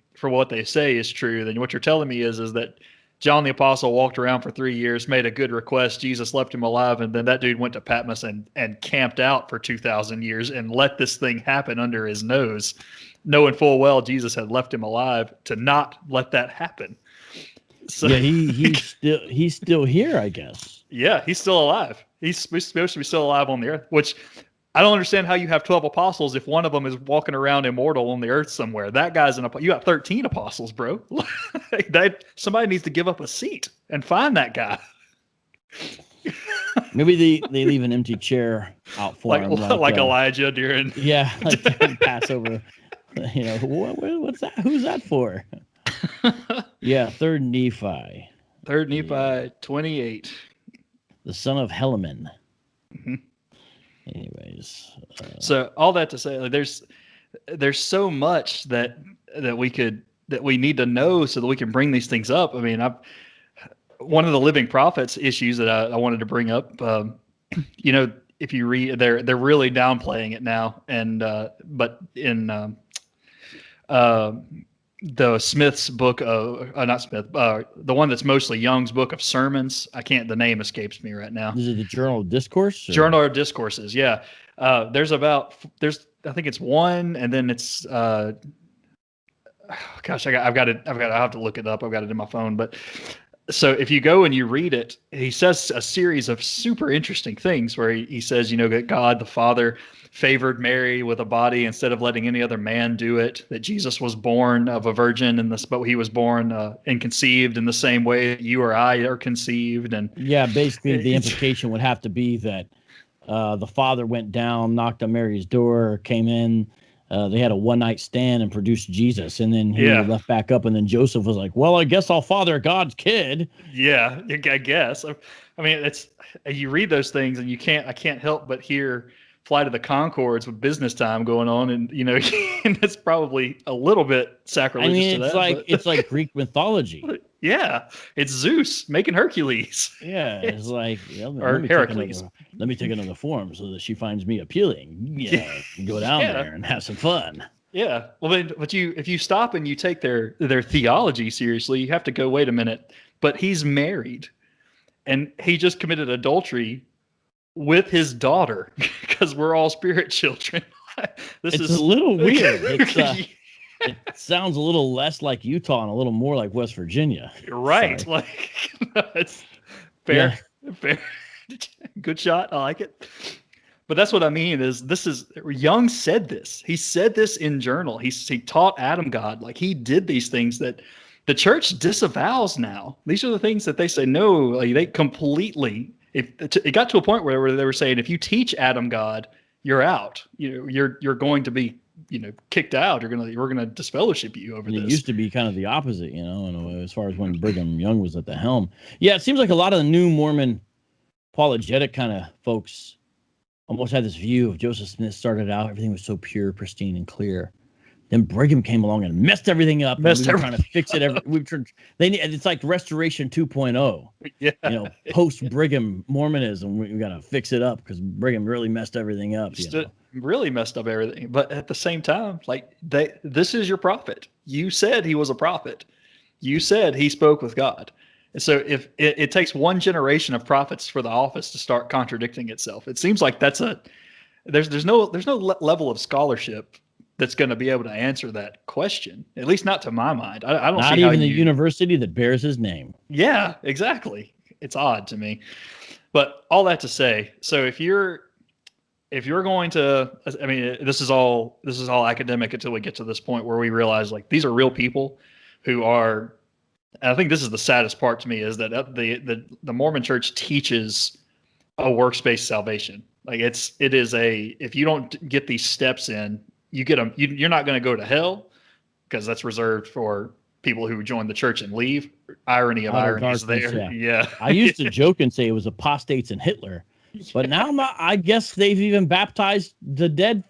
say is true, then what you're telling me is that John the Apostle walked around for 3 years, made a good request, Jesus left him alive, and then that dude went to Patmos and camped out for 2,000 years and let this thing happen under his nose, knowing full well Jesus had left him alive to not let that happen. So yeah, he's still here, I guess. Yeah, he's still alive. He's supposed to be still alive on the earth, which I don't understand how you have 12 apostles if one of them is walking around immortal on the earth somewhere. That guy's you got 13 apostles, bro. Somebody needs to give up a seat and find that guy. Maybe they leave an empty chair out for him, like Elijah during during Passover. What's that? Who's that for? Yeah, 3rd Nephi. 3rd Nephi 28. The son of Helaman. Mm-hmm. Anyways, so all that to say, there's so much that we need to know so that we can bring these things up. I mean, one of the Living Prophets issues that I wanted to bring up. If you read, they're really downplaying it now, and but in the Smith's book of not Smith, the one that's mostly Young's book of sermons. The name escapes me right now. Is it the Journal of Discourse? Journal of Discourses, yeah. There's I think it's one, and then it's gosh, I have to look it up. I've got it in my phone, but. So if you go and you read it, he says a series of super interesting things where he says, that God the Father favored Mary with a body instead of letting any other man do it, that Jesus was born of a virgin, but he was born and conceived in the same way that you or I are conceived. And yeah, basically the implication would have to be that the Father went down, knocked on Mary's door, came in. They had a one-night stand and produced Jesus, and then he left back up, and then Joseph was like, well, I guess I'll father God's kid. Yeah, I guess. I mean, you read those things, and I can't help but hear Flight of the Conchords with Business Time going on, and and it's probably a little bit sacrilegious. I mean, it's like Greek mythology. Yeah, it's Zeus making Hercules. Yeah, it's like or Heracles. Let me take another form so that she finds me appealing. Yeah, go down there and have some fun. Yeah, well, but if you stop and you take their theology seriously, you have to go, wait a minute. But he's married, and he just committed adultery with his daughter because we're all spirit children. It's a little weird. It sounds a little less like Utah and a little more like West Virginia. Right. Sorry. It's fair. Yeah. Fair. Good shot. I like it. But that's what I mean Young said this. He said this in Journal. He taught Adam God. Like, he did these things that the church disavows now. These are the things that they say, no, like, they completely, it got to a point where they were saying, if you teach Adam God, you're out. You're going to be kicked out. We're gonna disfellowship you over this. It used to be kind of the opposite, and as far as when Brigham Young was at the helm. Yeah, it seems like a lot of the new Mormon apologetic kind of folks almost had this view of Joseph Smith started out, everything was so pure, pristine, and clear. Then Brigham came along and messed everything up, and we've been trying to fix it. It's like Restoration 2.0. Yeah. Post Brigham Mormonism, we got to fix it up because Brigham really messed everything up. Really messed up everything. But at the same time, like this is your prophet. You said he was a prophet. You said he spoke with God. And so if it takes one generation of prophets for the office to start contradicting itself, it seems like there's no level of scholarship that's going to be able to answer that question. At least not to my mind. I don't not see even the university that bears his name. Yeah, exactly. It's odd to me. But all that to say, so if you're going to, I mean, this is all academic until we get to this point where we realize like these are real people who are. And I think this is the saddest part to me is that the Mormon Church teaches a works-based salvation. Like it is if you don't get these steps in, you're not going to go to hell because that's reserved for people who join the church and leave. Irony of ironies there. Yeah. I used to joke and say it was apostates and Hitler, but now I guess they've even baptized the dead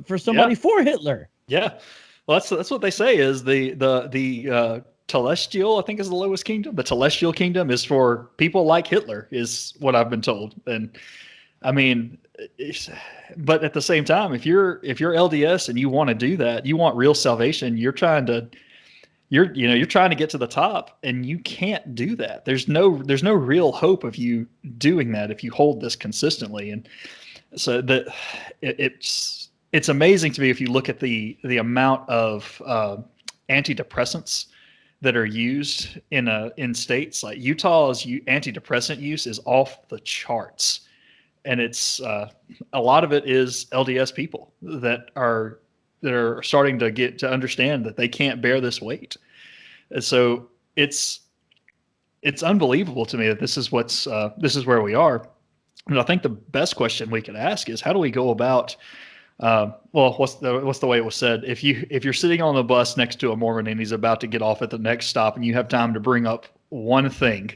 for somebody for Hitler. Yeah. Well, that's what they say is the Celestial, I think, is the lowest kingdom. The Celestial kingdom is for people like Hitler, is what I've been told. And I mean, but at the same time, if you're LDS and you want to do that, you want real salvation. You're trying to get to the top, and you can't do that. There's no real hope of you doing that if you hold this consistently. And so it's amazing to me if you look at the amount of antidepressants that are used in states like Utah's antidepressant use is off the charts, and it's a lot of it is LDS people that are starting to get to understand that they can't bear this weight, and so it's unbelievable to me that this is where we are. And I think the best question we could ask is how do we go about what's the way it was said? If you're sitting on the bus next to a Mormon and he's about to get off at the next stop, and you have time to bring up one thing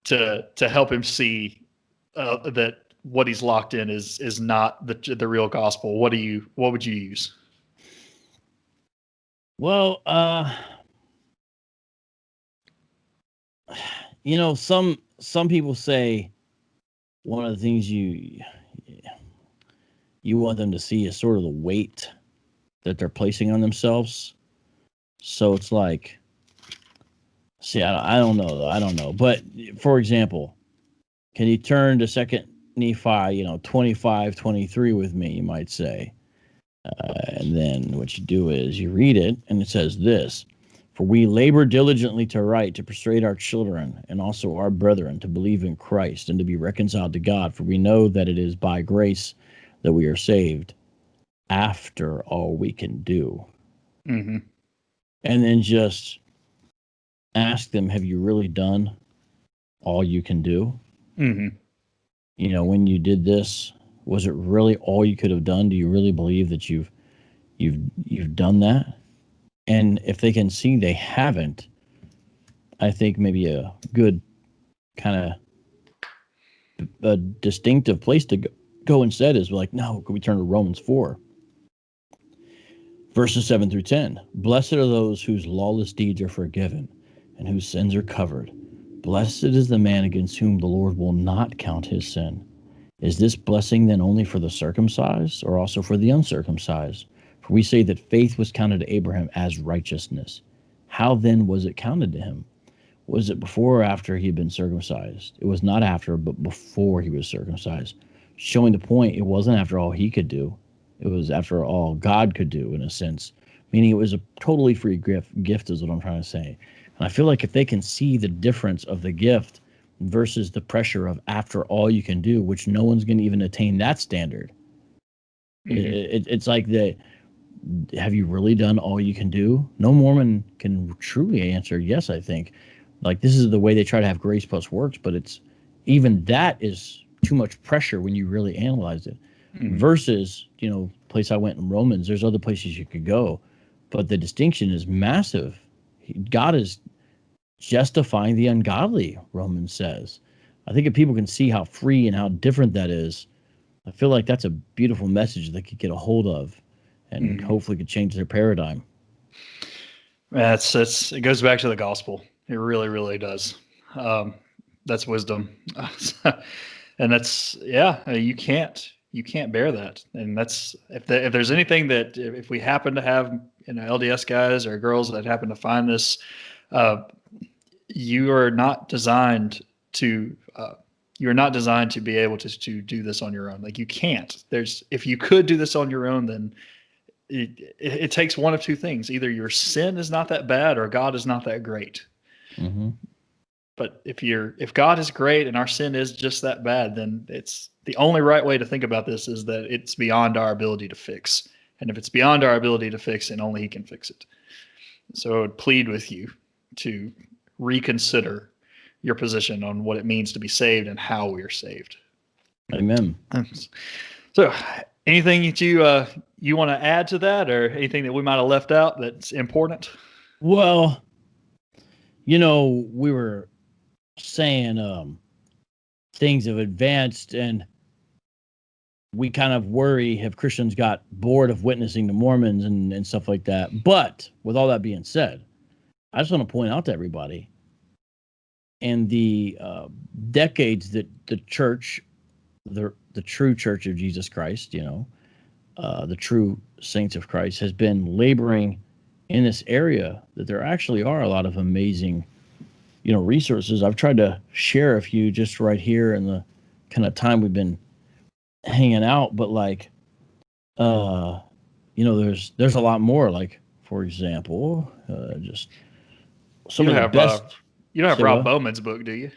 to help him see that what he's locked in is not the real gospel, what would you use? Well, some people say one of the things you want them to see is sort of the weight that they're placing on themselves. So it's like, I don't know though. I don't know. But for example, can you turn to 2 Nephi, 25:23 with me, you might say. And then what you do is you read it, and it says this: "For we labor diligently to write, to persuade our children and also our brethren to believe in Christ and to be reconciled to God. For we know that it is by grace that we are saved, after all we can do." Mm-hmm. And then just ask them, have you really done all you can do? Mm-hmm. When you did this, was it really all you could have done? Do you really believe that you've done that? And if they can see they haven't, I think maybe a good kind of a distinctive place to go instead is like, no, could we turn to Romans 4? Verses 7 through 10. "Blessed are those whose lawless deeds are forgiven and whose sins are covered. Blessed is the man against whom the Lord will not count his sin. Is this blessing then only for the circumcised or also for the uncircumcised? For we say that faith was counted to Abraham as righteousness. How then was it counted to him? Was it before or after he had been circumcised? It was not after, but before he was circumcised." Showing the point, it wasn't after all he could do. It was after all God could do, in a sense. Meaning it was a totally free gift is what I'm trying to say. And I feel like if they can see the difference of the gift versus the pressure of after all you can do, which no one's going to even attain that standard. Mm-hmm. It's like have you really done all you can do? No Mormon can truly answer yes, I think. Like, this is the way they try to have grace plus works, but it's even that is too much pressure when you really analyze it. Mm-hmm. Versus, place I went in Romans, there's other places you could go, but the distinction is massive. God is justifying the ungodly, Romans says. I think if people can see how free and how different that is, I feel like that's a beautiful message they could get a hold of, and Mhm. hopefully could change their paradigm. It goes back to the gospel. It really, really does. Um, that's wisdom. And that's, yeah, you can't bear that. And that's, if there's anything that, if we happen to have, LDS guys or girls that happen to find this, uh, you are not designed to, you're not designed to be able to do this on your own. Like, you can't. If you could do this on your own, then it takes one of two things. Either your sin is not that bad or God is not that great. Mm-hmm. But if God is great and our sin is just that bad, then it's the only right way to think about this is that it's beyond our ability to fix. And if it's beyond our ability to fix, then only He can fix it. So I would plead with you to reconsider your position on what it means to be saved and how we are saved. Amen. So, anything that you want to add to that, or anything that we might have left out that's important? Well, we were saying things have advanced, and we kind of worry have Christians got bored of witnessing to Mormons and stuff like that. But with all that being said, I just want to point out to everybody, in the decades that the church, the true Church of Jesus Christ, the true saints of Christ, has been laboring in this area, that there actually are a lot of amazing, resources. I've tried to share a few just right here in the kind of time we've been hanging out, but there's a lot more. Like, for example, just some of the best. You don't have Say Rob what? Bowman's book, do you?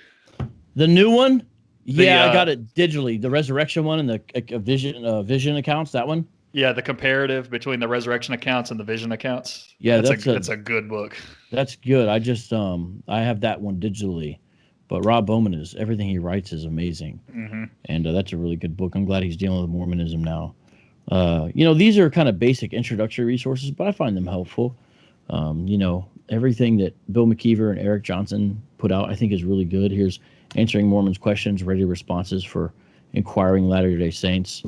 The new one? Yeah, I got uh, it digitally. The resurrection one and the vision accounts. That one. Yeah, the comparative between the resurrection accounts and the vision accounts. Yeah, That's a good book. That's good. I just I have that one digitally, but Rob Bowman is everything he writes is amazing, Mm-hmm. and that's a really good book. I'm glad he's dealing with Mormonism now. These are kind of basic introductory resources, but I find them helpful. Everything that Bill McKeever and Eric Johnson put out, I think, is really good. Here's Answering Mormons' Questions, Ready Responses for Inquiring Latter-day Saints.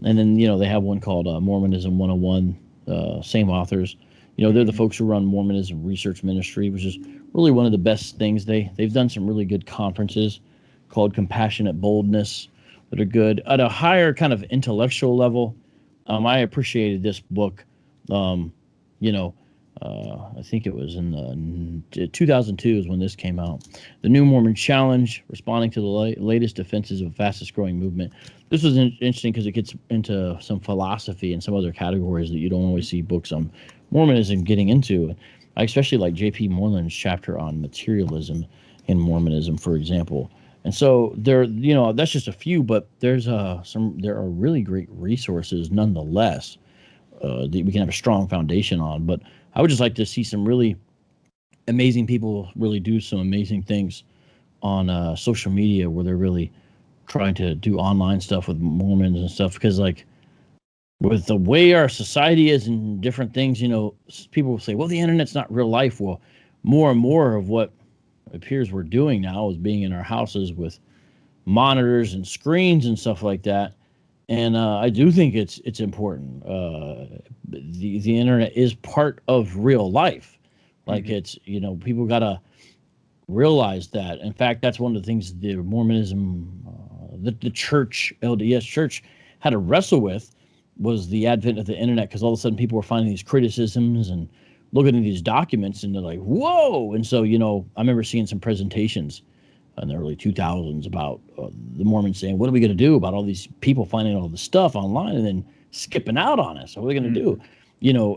And then, they have one called Mormonism 101, same authors. They're the folks who run Mormonism Research Ministry, which is really one of the best things. They've done some really good conferences called Compassionate Boldness that are good. At a higher kind of intellectual level, I appreciated this book. I think it was in 2002 is when this came out. The New Mormon Challenge, Responding to the Latest Defenses of Fastest Growing Movement. This was interesting because it gets into some philosophy and some other categories that you don't always see books on Mormonism getting into. I especially like J.P. Moreland's chapter on materialism in Mormonism, for example. And so that's just a few, but there are really great resources nonetheless that we can have a strong foundation on. But I would just like to see some really amazing people really do some amazing things on social media, where they're really trying to do online stuff with Mormons and stuff. Because, like, with the way our society is and different things, people will say, well, the internet's not real life. Well, more and more of what appears we're doing now is being in our houses with monitors and screens and stuff like that. And I do think it's important. The internet is part of real life. Like, Mm-hmm. it's, people got to realize that. In fact, that's one of the things the Mormonism, the church, LDS church, had to wrestle with, was the advent of the internet, because all of a sudden people were finding these criticisms and looking at these documents, and they're like, whoa. And so, I remember seeing some presentations in the early 2000s about the Mormons saying, what are we going to do about all these people finding all this stuff online and then skipping out on us? What are we going to do?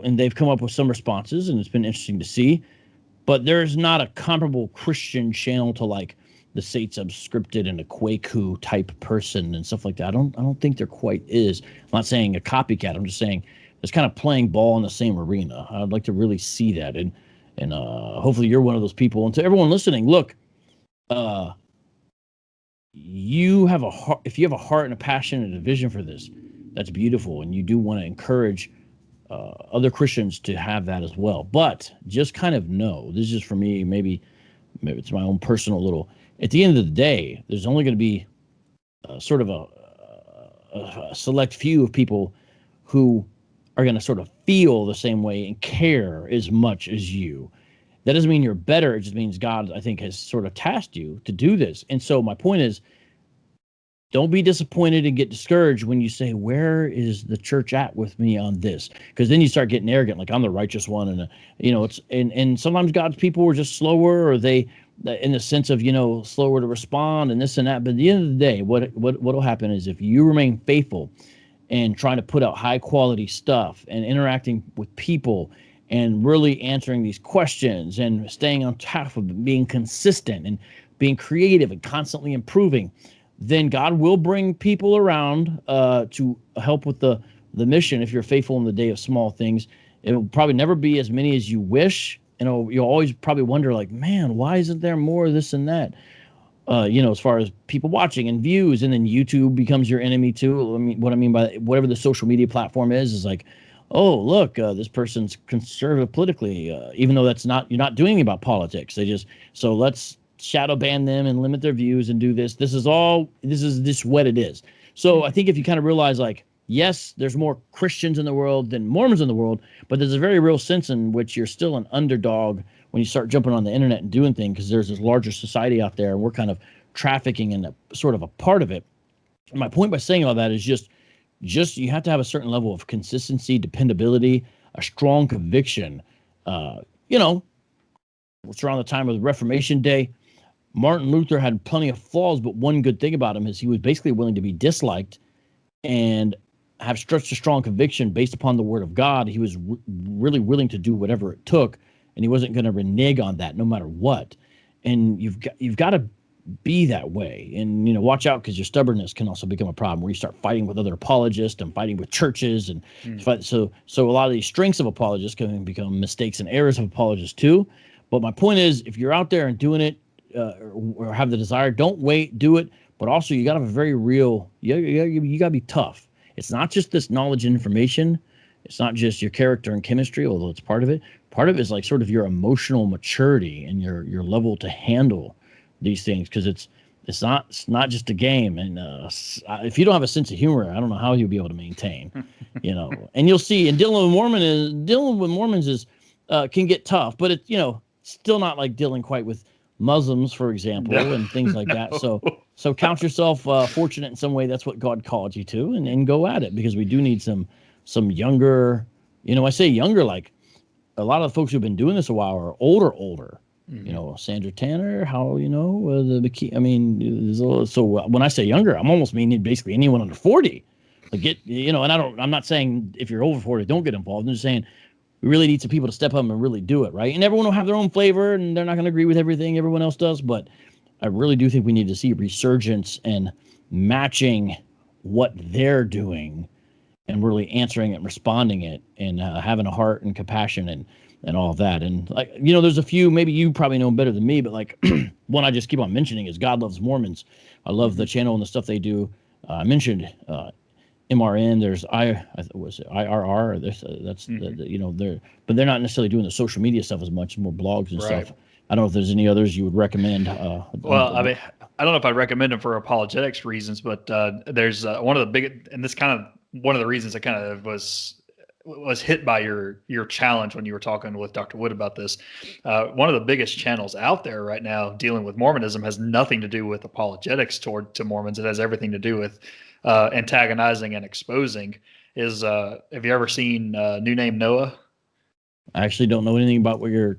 And they've come up with some responses, and it's been interesting to see. But there's not a comparable Christian channel to, like, the Saints Unscripted and a Kwaku type person and stuff like that. I don't think there quite is. I'm not saying a copycat. I'm just saying it's kind of playing ball in the same arena. I'd like to really see that, and hopefully you're one of those people. And to everyone listening, look, you have a heart. If you have a heart and a passion and a vision for this, that's beautiful, and you do want to encourage other Christians to have that as well. But just kind of know, this is just for me, maybe it's my own personal little, at the end of the day, there's only going to be sort of a a select few of people who are going to sort of feel the same way and care as much as you. That doesn't mean you're better. It just means God, I think, has sort of tasked you to do this. And so my point is, don't be disappointed and get discouraged when you say, where is the church at with me on this? Because then you start getting arrogant, like I'm the righteous one. And, it's, and sometimes God's people are just slower, or they, in the sense of, slower to respond and this and that. But at the end of the day, what'll happen is if you remain faithful and trying to put out high quality stuff and interacting with people and really answering these questions and staying on top of it, being consistent and being creative and constantly improving, then God will bring people around to help with the mission. If you're faithful in the day of small things, it will probably never be as many as you wish. You'll always probably wonder, like, man, why isn't there more of this and that? As far as people watching and views, and then YouTube becomes your enemy too. I mean, what I mean by whatever the social media platform is like, oh, look, this person's conservative politically, even though you're not doing anything about politics. So let's shadow ban them and limit their views and do this. This is what it is. So I think if you kind of realize, like, yes, there's more Christians in the world than Mormons in the world, but there's a very real sense in which you're still an underdog when you start jumping on the internet and doing things, because there's this larger society out there and we're kind of trafficking in a sort of a part of it. And my point by saying all that is just you have to have a certain level of consistency, dependability, a strong conviction. It's around the time of the Reformation Day. Martin Luther had plenty of flaws, but one good thing about him is he was basically willing to be disliked and have such a strong conviction based upon the word of God. He was really willing to do whatever it took, and he wasn't going to renege on that no matter what. And you've got to be that way. And, watch out, because your stubbornness can also become a problem where you start fighting with other apologists and fighting with churches. And so a lot of these strengths of apologists can become mistakes and errors of apologists too. But my point is, if you're out there and doing it, or have the desire, don't wait, do it. But also, you got to have a very real, you got to be tough. It's not just this knowledge and information. It's not just your character and chemistry, although it's part of it. Part of it is like sort of your emotional maturity and your level to handle these things, because it's not just a game. And if you don't have a sense of humor, I don't know how you'll be able to maintain, And you'll see, and dealing with Mormons is can get tough, but it's still not like dealing quite with Muslims, for example, and things like that. So count yourself fortunate in some way. That's what God called you to, and go at it, because we do need some younger. I say younger, like a lot of the folks who've been doing this a while are older. Mm-hmm. Sandra Tanner, the key. I mean, so when I say younger, I'm almost meaning basically anyone under 40. Like and I'm not saying if you're over 40, don't get involved. I'm just saying we really need some people to step up and really do it, right? And everyone will have their own flavor, and they're not going to agree with everything everyone else does. But I really do think we need to see resurgence and matching what they're doing and really answering it and responding it, and having a heart and compassion and all of that. And like, there's a few, maybe you probably know better than me, but like one I just keep on mentioning is God Loves Mormons. I love the channel and the stuff they do. I mentioned MRN. There's IRR. That's but they're not necessarily doing the social media stuff as much, more blogs and stuff. I don't know if there's any others you would recommend. Well, I mean, I don't know if I'd recommend them for apologetics reasons, but there's one of the big, and this kind of one of the reasons I kind of was hit by your challenge when you were talking with Dr. Wood about this. One of the biggest channels out there right now dealing with Mormonism has nothing to do with apologetics to Mormons. It has everything to do with antagonizing and exposing. Have you ever seen New Name Noah? I actually don't know anything about I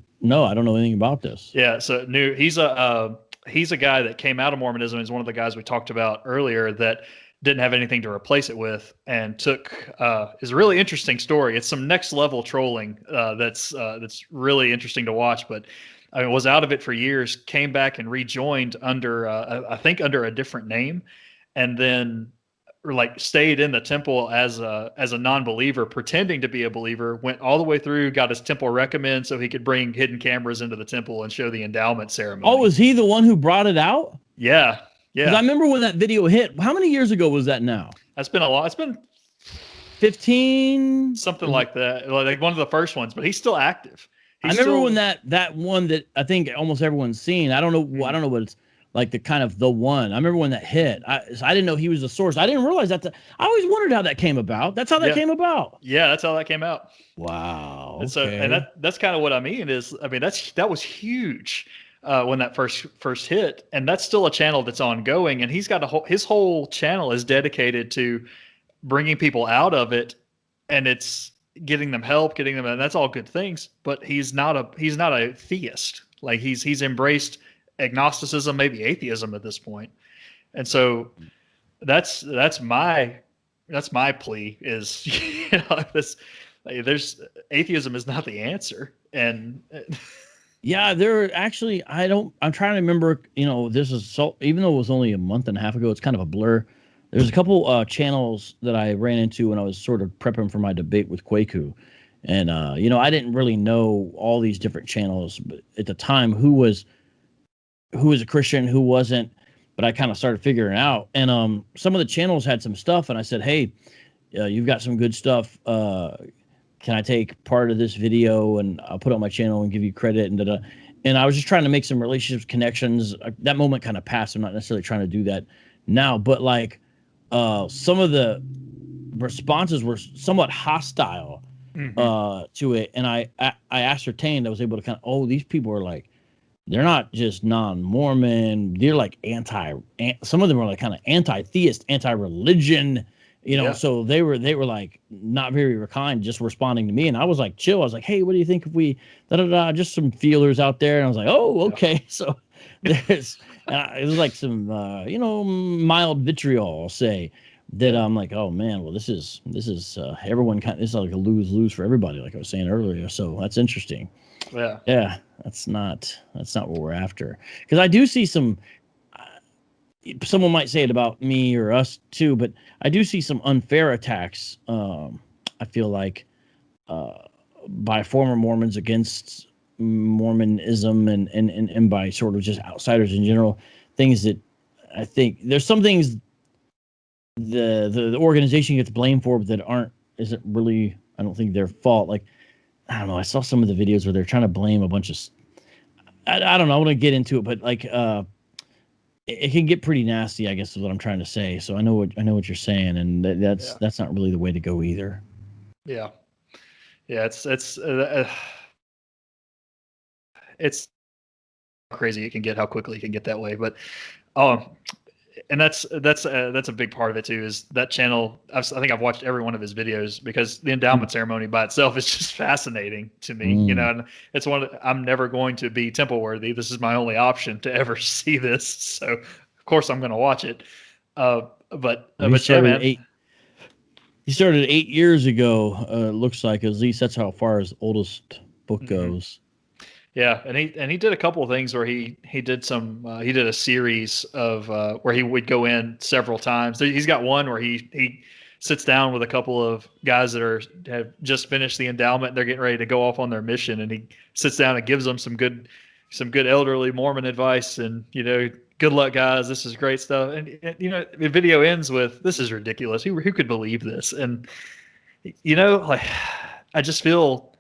don't know anything about this. Yeah, so he's a guy that came out of Mormonism. He's one of the guys we talked about earlier that didn't have anything to replace it with, and took is a really interesting story. It's some next level trolling that's really interesting to watch. But I was out of it for years, came back and rejoined under I think under a different name, and then stayed in the temple as a non-believer, pretending to be a believer, went all the way through, got his temple recommend so he could bring hidden cameras into the temple and show the endowment ceremony. Oh, was he the one who brought it out? Yeah. Yeah. 'Cause I remember when that video hit. How many years ago was that now? That's been a lot. It's been 15, something like that. Like one of the first ones, but he's still active. I remember when that one that I think almost everyone's seen. I don't know what like the kind of the one. I remember when that hit. I didn't know he was the source. I didn't realize that. I always wondered how that came about. That's how that came about. Yeah, that's how that came out. Wow. And so, and that's kind of what I mean is, I mean, that was huge when that first hit, and that's still a channel that's ongoing, and he's got his whole channel is dedicated to bringing people out of it, and it's getting them help, and that's all good things. But he's not a theist. Like he's embraced agnosticism, maybe atheism at this point, and so that's my plea is there's atheism is not the answer. And yeah, there actually, I'm trying to remember, this is so, even though it was only a month and a half ago, it's kind of a blur. There's a couple channels that I ran into when I was sort of prepping for my debate with Kwaku. And, I didn't really know all these different channels, but at the time, who was a Christian, who wasn't, but I kind of started figuring it out. And some of the channels had some stuff, and I said, hey, you've got some good stuff. Can I take part of this video and I'll put it on my channel and give you credit and da-da. And I was just trying to make some relationships, connections. That moment kind of passed. I'm not necessarily trying to do that now, but like some of the responses were somewhat hostile to it. And I ascertained, I was able to kind of, these people are like, they're not just non-Mormon. They're like some of them are like kind of anti-theist, anti-religion. So they were like not very kind, just responding to me. And I was like, chill. I was like, hey, what do you think if we just some feelers out there? And I was like, oh, okay. Yeah. So there's, it was like some, mild vitriol, I'll say, that I'm like, oh man, well, this is everyone this is like a lose for everybody, like I was saying earlier. So that's interesting. Yeah. Yeah. That's not what we're after. Because I do see some, someone might say it about me or us too, but I do see some unfair attacks. I feel like by former Mormons against Mormonism and by sort of just outsiders in general, things that I think there's some things the organization gets blamed for, but that isn't really, I don't think their fault. Like, I don't know. I saw some of the videos where they're trying to blame a bunch of, I don't know. I want to get into it, but like, it can get pretty nasty, I guess is what I'm trying to say. So I know what you're saying, and that's not really the way to go either. Yeah. Yeah. It's crazy. It can get how quickly it can get that way, but, and that's a big part of it too, is that channel. I think I've watched every one of his videos because the endowment ceremony by itself is just fascinating to me, and it's I'm never going to be temple worthy. This is my only option to ever see this. So of course I'm going to watch it. But yeah, man. He started 8 years ago. Looks like, at least that's how far his oldest book goes. Yeah, and he did a couple of things where he did a series of where he would go in several times. He's got one where he sits down with a couple of guys that have just finished the endowment. They're getting ready to go off on their mission, and he sits down and gives them some good elderly Mormon advice, and good luck, guys. This is great stuff. And the video ends with, "This is ridiculous. Who could believe this?" And like, I just feel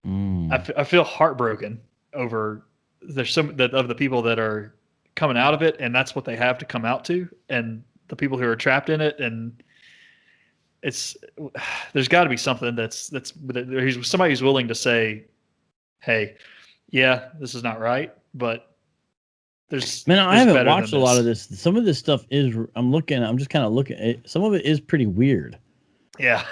I feel heartbroken over there's some of the people that are coming out of it, and that's what they have to come out to, and the people who are trapped in it. And there's got to be something that's somebody who's willing to say, hey, yeah, this is not right, but I haven't watched a lot of this. Some of this stuff I'm just kind of looking at, some of it is pretty weird. Yeah.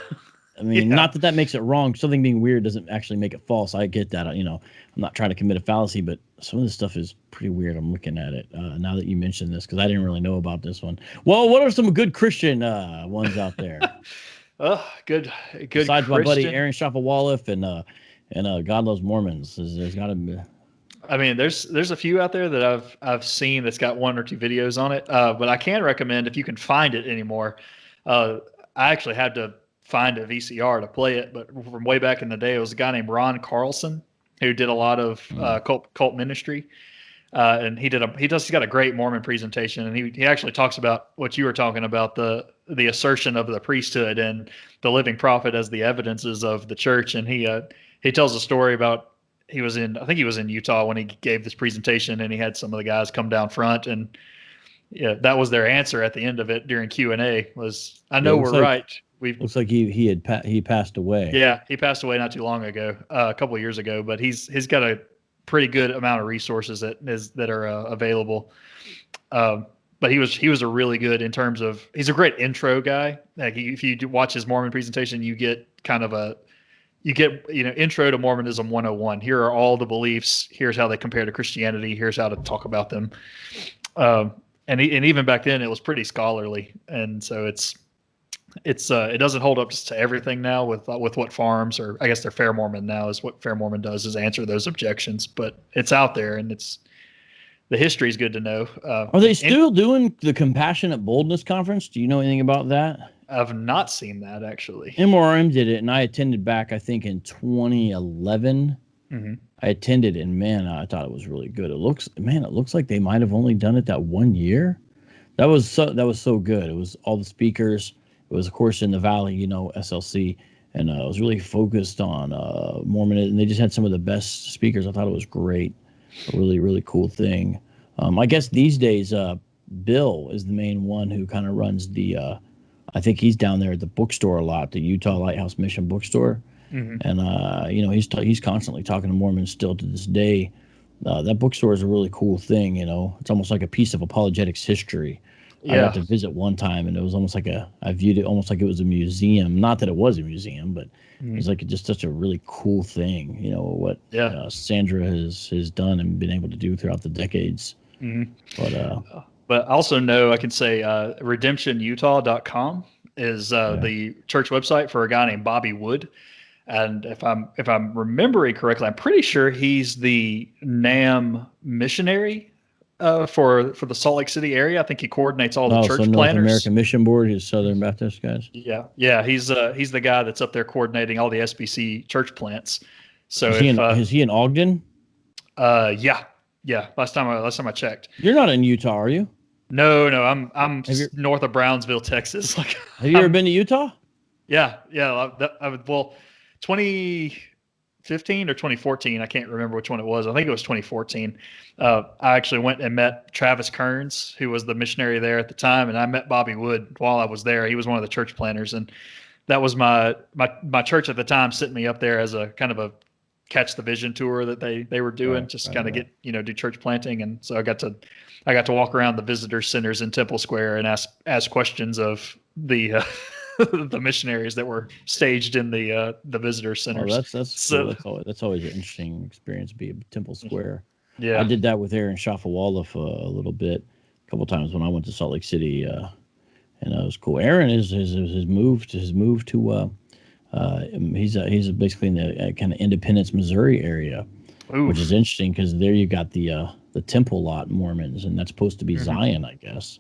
I mean, not that makes it wrong. Something being weird doesn't actually make it false. I get that. I'm not trying to commit a fallacy, but some of this stuff is pretty weird. I'm looking at it now that you mentioned this, because I didn't really know about this one. Well, what are some good Christian ones out there? Good. Besides Christian? My buddy Aaron Shafawalif and God Loves Mormons. There's got to be. I mean, there's a few out there that I've seen that's got one or two videos on it, but I can recommend, if you can find it anymore. I actually had to find a VCR to play it, but from way back in the day, it was a guy named Ron Carlson who did a lot of cult ministry, and he's got a great Mormon presentation, and he actually talks about what you were talking about, the assertion of the priesthood and the living prophet as the evidences of the church. And he tells a story about he was in, I think he was in Utah when he gave this presentation, and he had some of the guys come down front, and yeah, that was their answer at the end of it during Q&A was, I know we're right. Looks like he passed away. Yeah, he passed away not too long ago, a couple of years ago, but he's got a pretty good amount of resources that are available. But he was a really good in terms of, he's a great intro guy. Like if you watch his Mormon presentation, you get intro to Mormonism 101. Here are all the beliefs. Here's how they compare to Christianity. Here's how to talk about them. And even back then it was pretty scholarly. And so it doesn't hold up to everything now with what farms, or I guess they're Fair Mormon now, is what Fair Mormon does, is answer those objections, but it's out there, and the history is good to know. Are they still doing the Compassionate Boldness Conference? Do you know anything about that? I've not seen that, actually. MRM did it, and I attended back, I think, in 2011. Mm-hmm. I attended, and man, I thought it was really good. It looks like they might have only done it that 1 year. That was so good. It was all the speakers. It was, of course, in the Valley, SLC, and it was really focused on Mormonism. And they just had some of the best speakers. I thought it was great. A really, really cool thing. I guess these days, Bill is the main one who kind of runs the, I think he's down there at the bookstore a lot, the Utah Lighthouse Mission bookstore. Mm-hmm. And, he's constantly talking to Mormons still to this day. That bookstore is a really cool thing. It's almost like a piece of apologetics history. Yeah. I got to visit one time, and it was almost like I viewed it almost like it was a museum. Not that it was a museum, but it was like just such a really cool thing, what Sandra has done and been able to do throughout the decades. Mm-hmm. But I also know I can say redemptionutah.com is the church website for a guy named Bobby Wood. And if I'm remembering correctly, I'm pretty sure he's the NAM missionary for the Salt Lake City area. I think he coordinates all the church North planners. American Mission Board, his Southern Baptist guys. Yeah. He's the guy that's up there coordinating all the SBC church plants. So is he in Ogden? Yeah. Last time I checked. You're not in Utah, are you? No. I'm north of Brownsville, Texas. Have you ever been to Utah? Yeah. 2015 or 2014. I can't remember which one it was. I think it was 2014. I actually went and met Travis Kearns, who was the missionary there at the time, and I met Bobby Wood while I was there. He was one of the church planners, and that was my church at the time sent me up there as a kind of a catch the vision tour that they were doing, get do church planting. And so I got to walk around the visitor centers in Temple Square and ask questions of the the missionaries that were staged in the visitor centers. That's always an interesting experience, be at Temple Square. Yeah, I did that with Aaron Shafawala for a little bit, a couple times when I went to Salt Lake City, and it was cool. Aaron has moved to he's basically in the kind of Independence, Missouri area. Oof. Which is interesting because there you got the Temple Lot Mormons, and that's supposed to be Zion, I guess.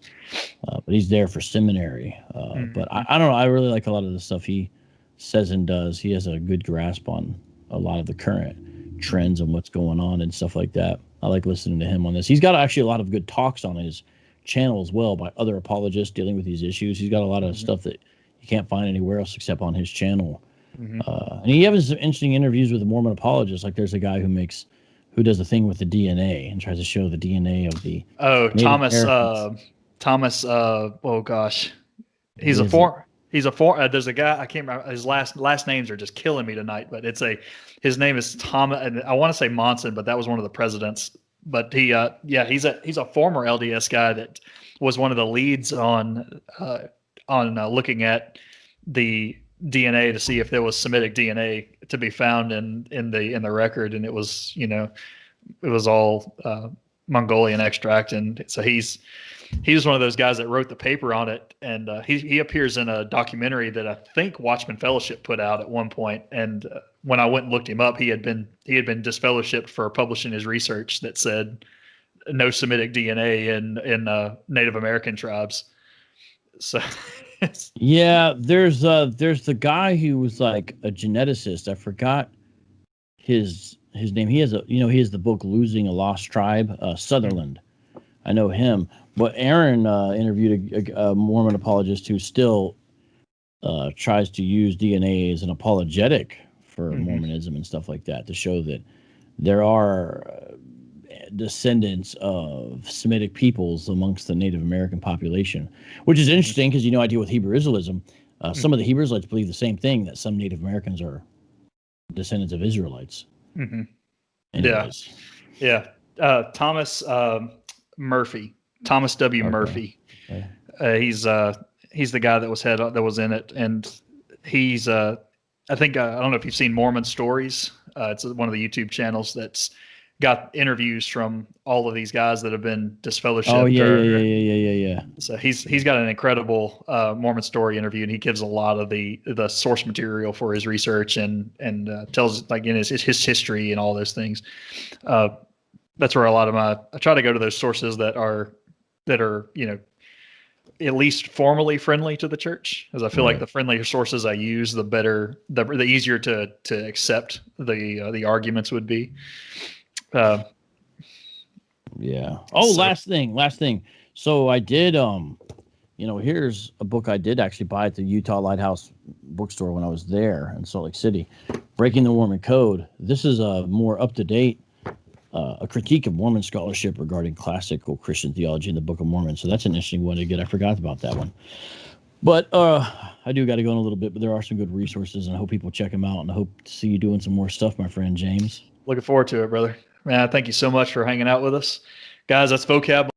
But he's there for seminary. But I don't know. I really like a lot of the stuff he says and does. He has a good grasp on a lot of the current trends and what's going on and stuff like that. I like listening to him on this. He's got actually a lot of good talks on his channel as well by other apologists dealing with these issues. He's got a lot of stuff that you can't find anywhere else except on his channel. And he has some interesting interviews with the Mormon apologists. Like there's a guy who does a thing with the DNA and tries to show the DNA of the Thomas. Oh gosh, he's a former. There's a guy I can't remember his last names are just killing me tonight. But his name is Thomas, and I want to say Monson, but that was one of the presidents. But he's a former LDS guy that was one of the leads on looking at the DNA to see if there was Semitic DNA to be found in the record, and it was all Mongolian extract, and so he's one of those guys that wrote the paper on it, and he appears in a documentary that I think Watchman Fellowship put out at one point. And when I went and looked him up, he had been disfellowshipped for publishing his research that said no Semitic DNA in Native American tribes. So. Yeah, there's the guy who was like a geneticist. I forgot his name. He has the book Losing a Lost Tribe, Sutherland. I know him. But Aaron interviewed a Mormon apologist who still tries to use DNA as an apologetic for Mormonism and stuff like that, to show that there are descendants of Semitic peoples amongst the Native American population, which is interesting because, I deal with Hebrew Israelism. Some of the Hebrew Israelites believe the same thing, that some Native Americans are descendants of Israelites. Mm-hmm. Anyways. Yeah. Thomas Murphy, Thomas W. Murphy. Okay. He's the guy that was in it, and he's I think I don't know if you've seen Mormon Stories. It's one of the YouTube channels that's got interviews from all of these guys that have been disfellowshipped. Oh yeah. So he's got an incredible Mormon Story interview, and he gives a lot of the source material for his research and tells like in his history and all those things. That's where a lot of I try to go to those sources that are at least formally friendly to the church, as I feel like the friendlier sources I use, the better, the easier to accept the arguments would be. Yeah. Oh, so, last thing. So I did, here's a book I did actually buy at the Utah Lighthouse bookstore when I was there in Salt Lake City, Breaking the Mormon Code. This is a more up-to-date, a critique of Mormon scholarship regarding classical Christian theology in the Book of Mormon. So that's an interesting one to get. I forgot about that one. But I do got to go in a little bit, but there are some good resources, and I hope people check them out, and I hope to see you doing some more stuff, my friend James. Looking forward to it, brother. Man, thank you so much for hanging out with us. Guys, that's Vocab.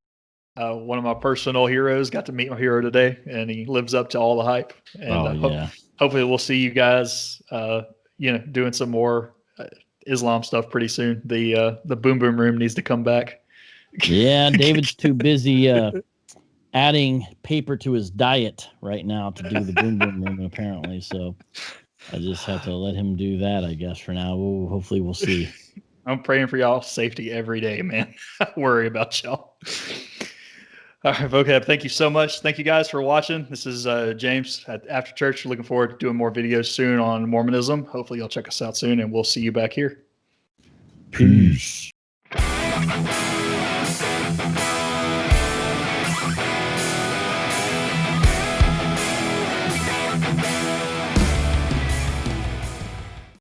One of my personal heroes. Got to meet my hero today, and he lives up to all the hype. And hopefully we'll see you guys, doing some more Islam stuff pretty soon. The Boom Boom Room needs to come back. Yeah, David's too busy adding paper to his diet right now to do the Boom Boom Room, apparently. So I just have to let him do that, I guess, for now. Hopefully we'll see. I'm praying for y'all safety every day, man. I worry about y'all. All right, Vocab, thank you so much. Thank you guys for watching. This is James at After Church. Looking forward to doing more videos soon on Mormonism. Hopefully you'll check us out soon, and we'll see you back here. Peace.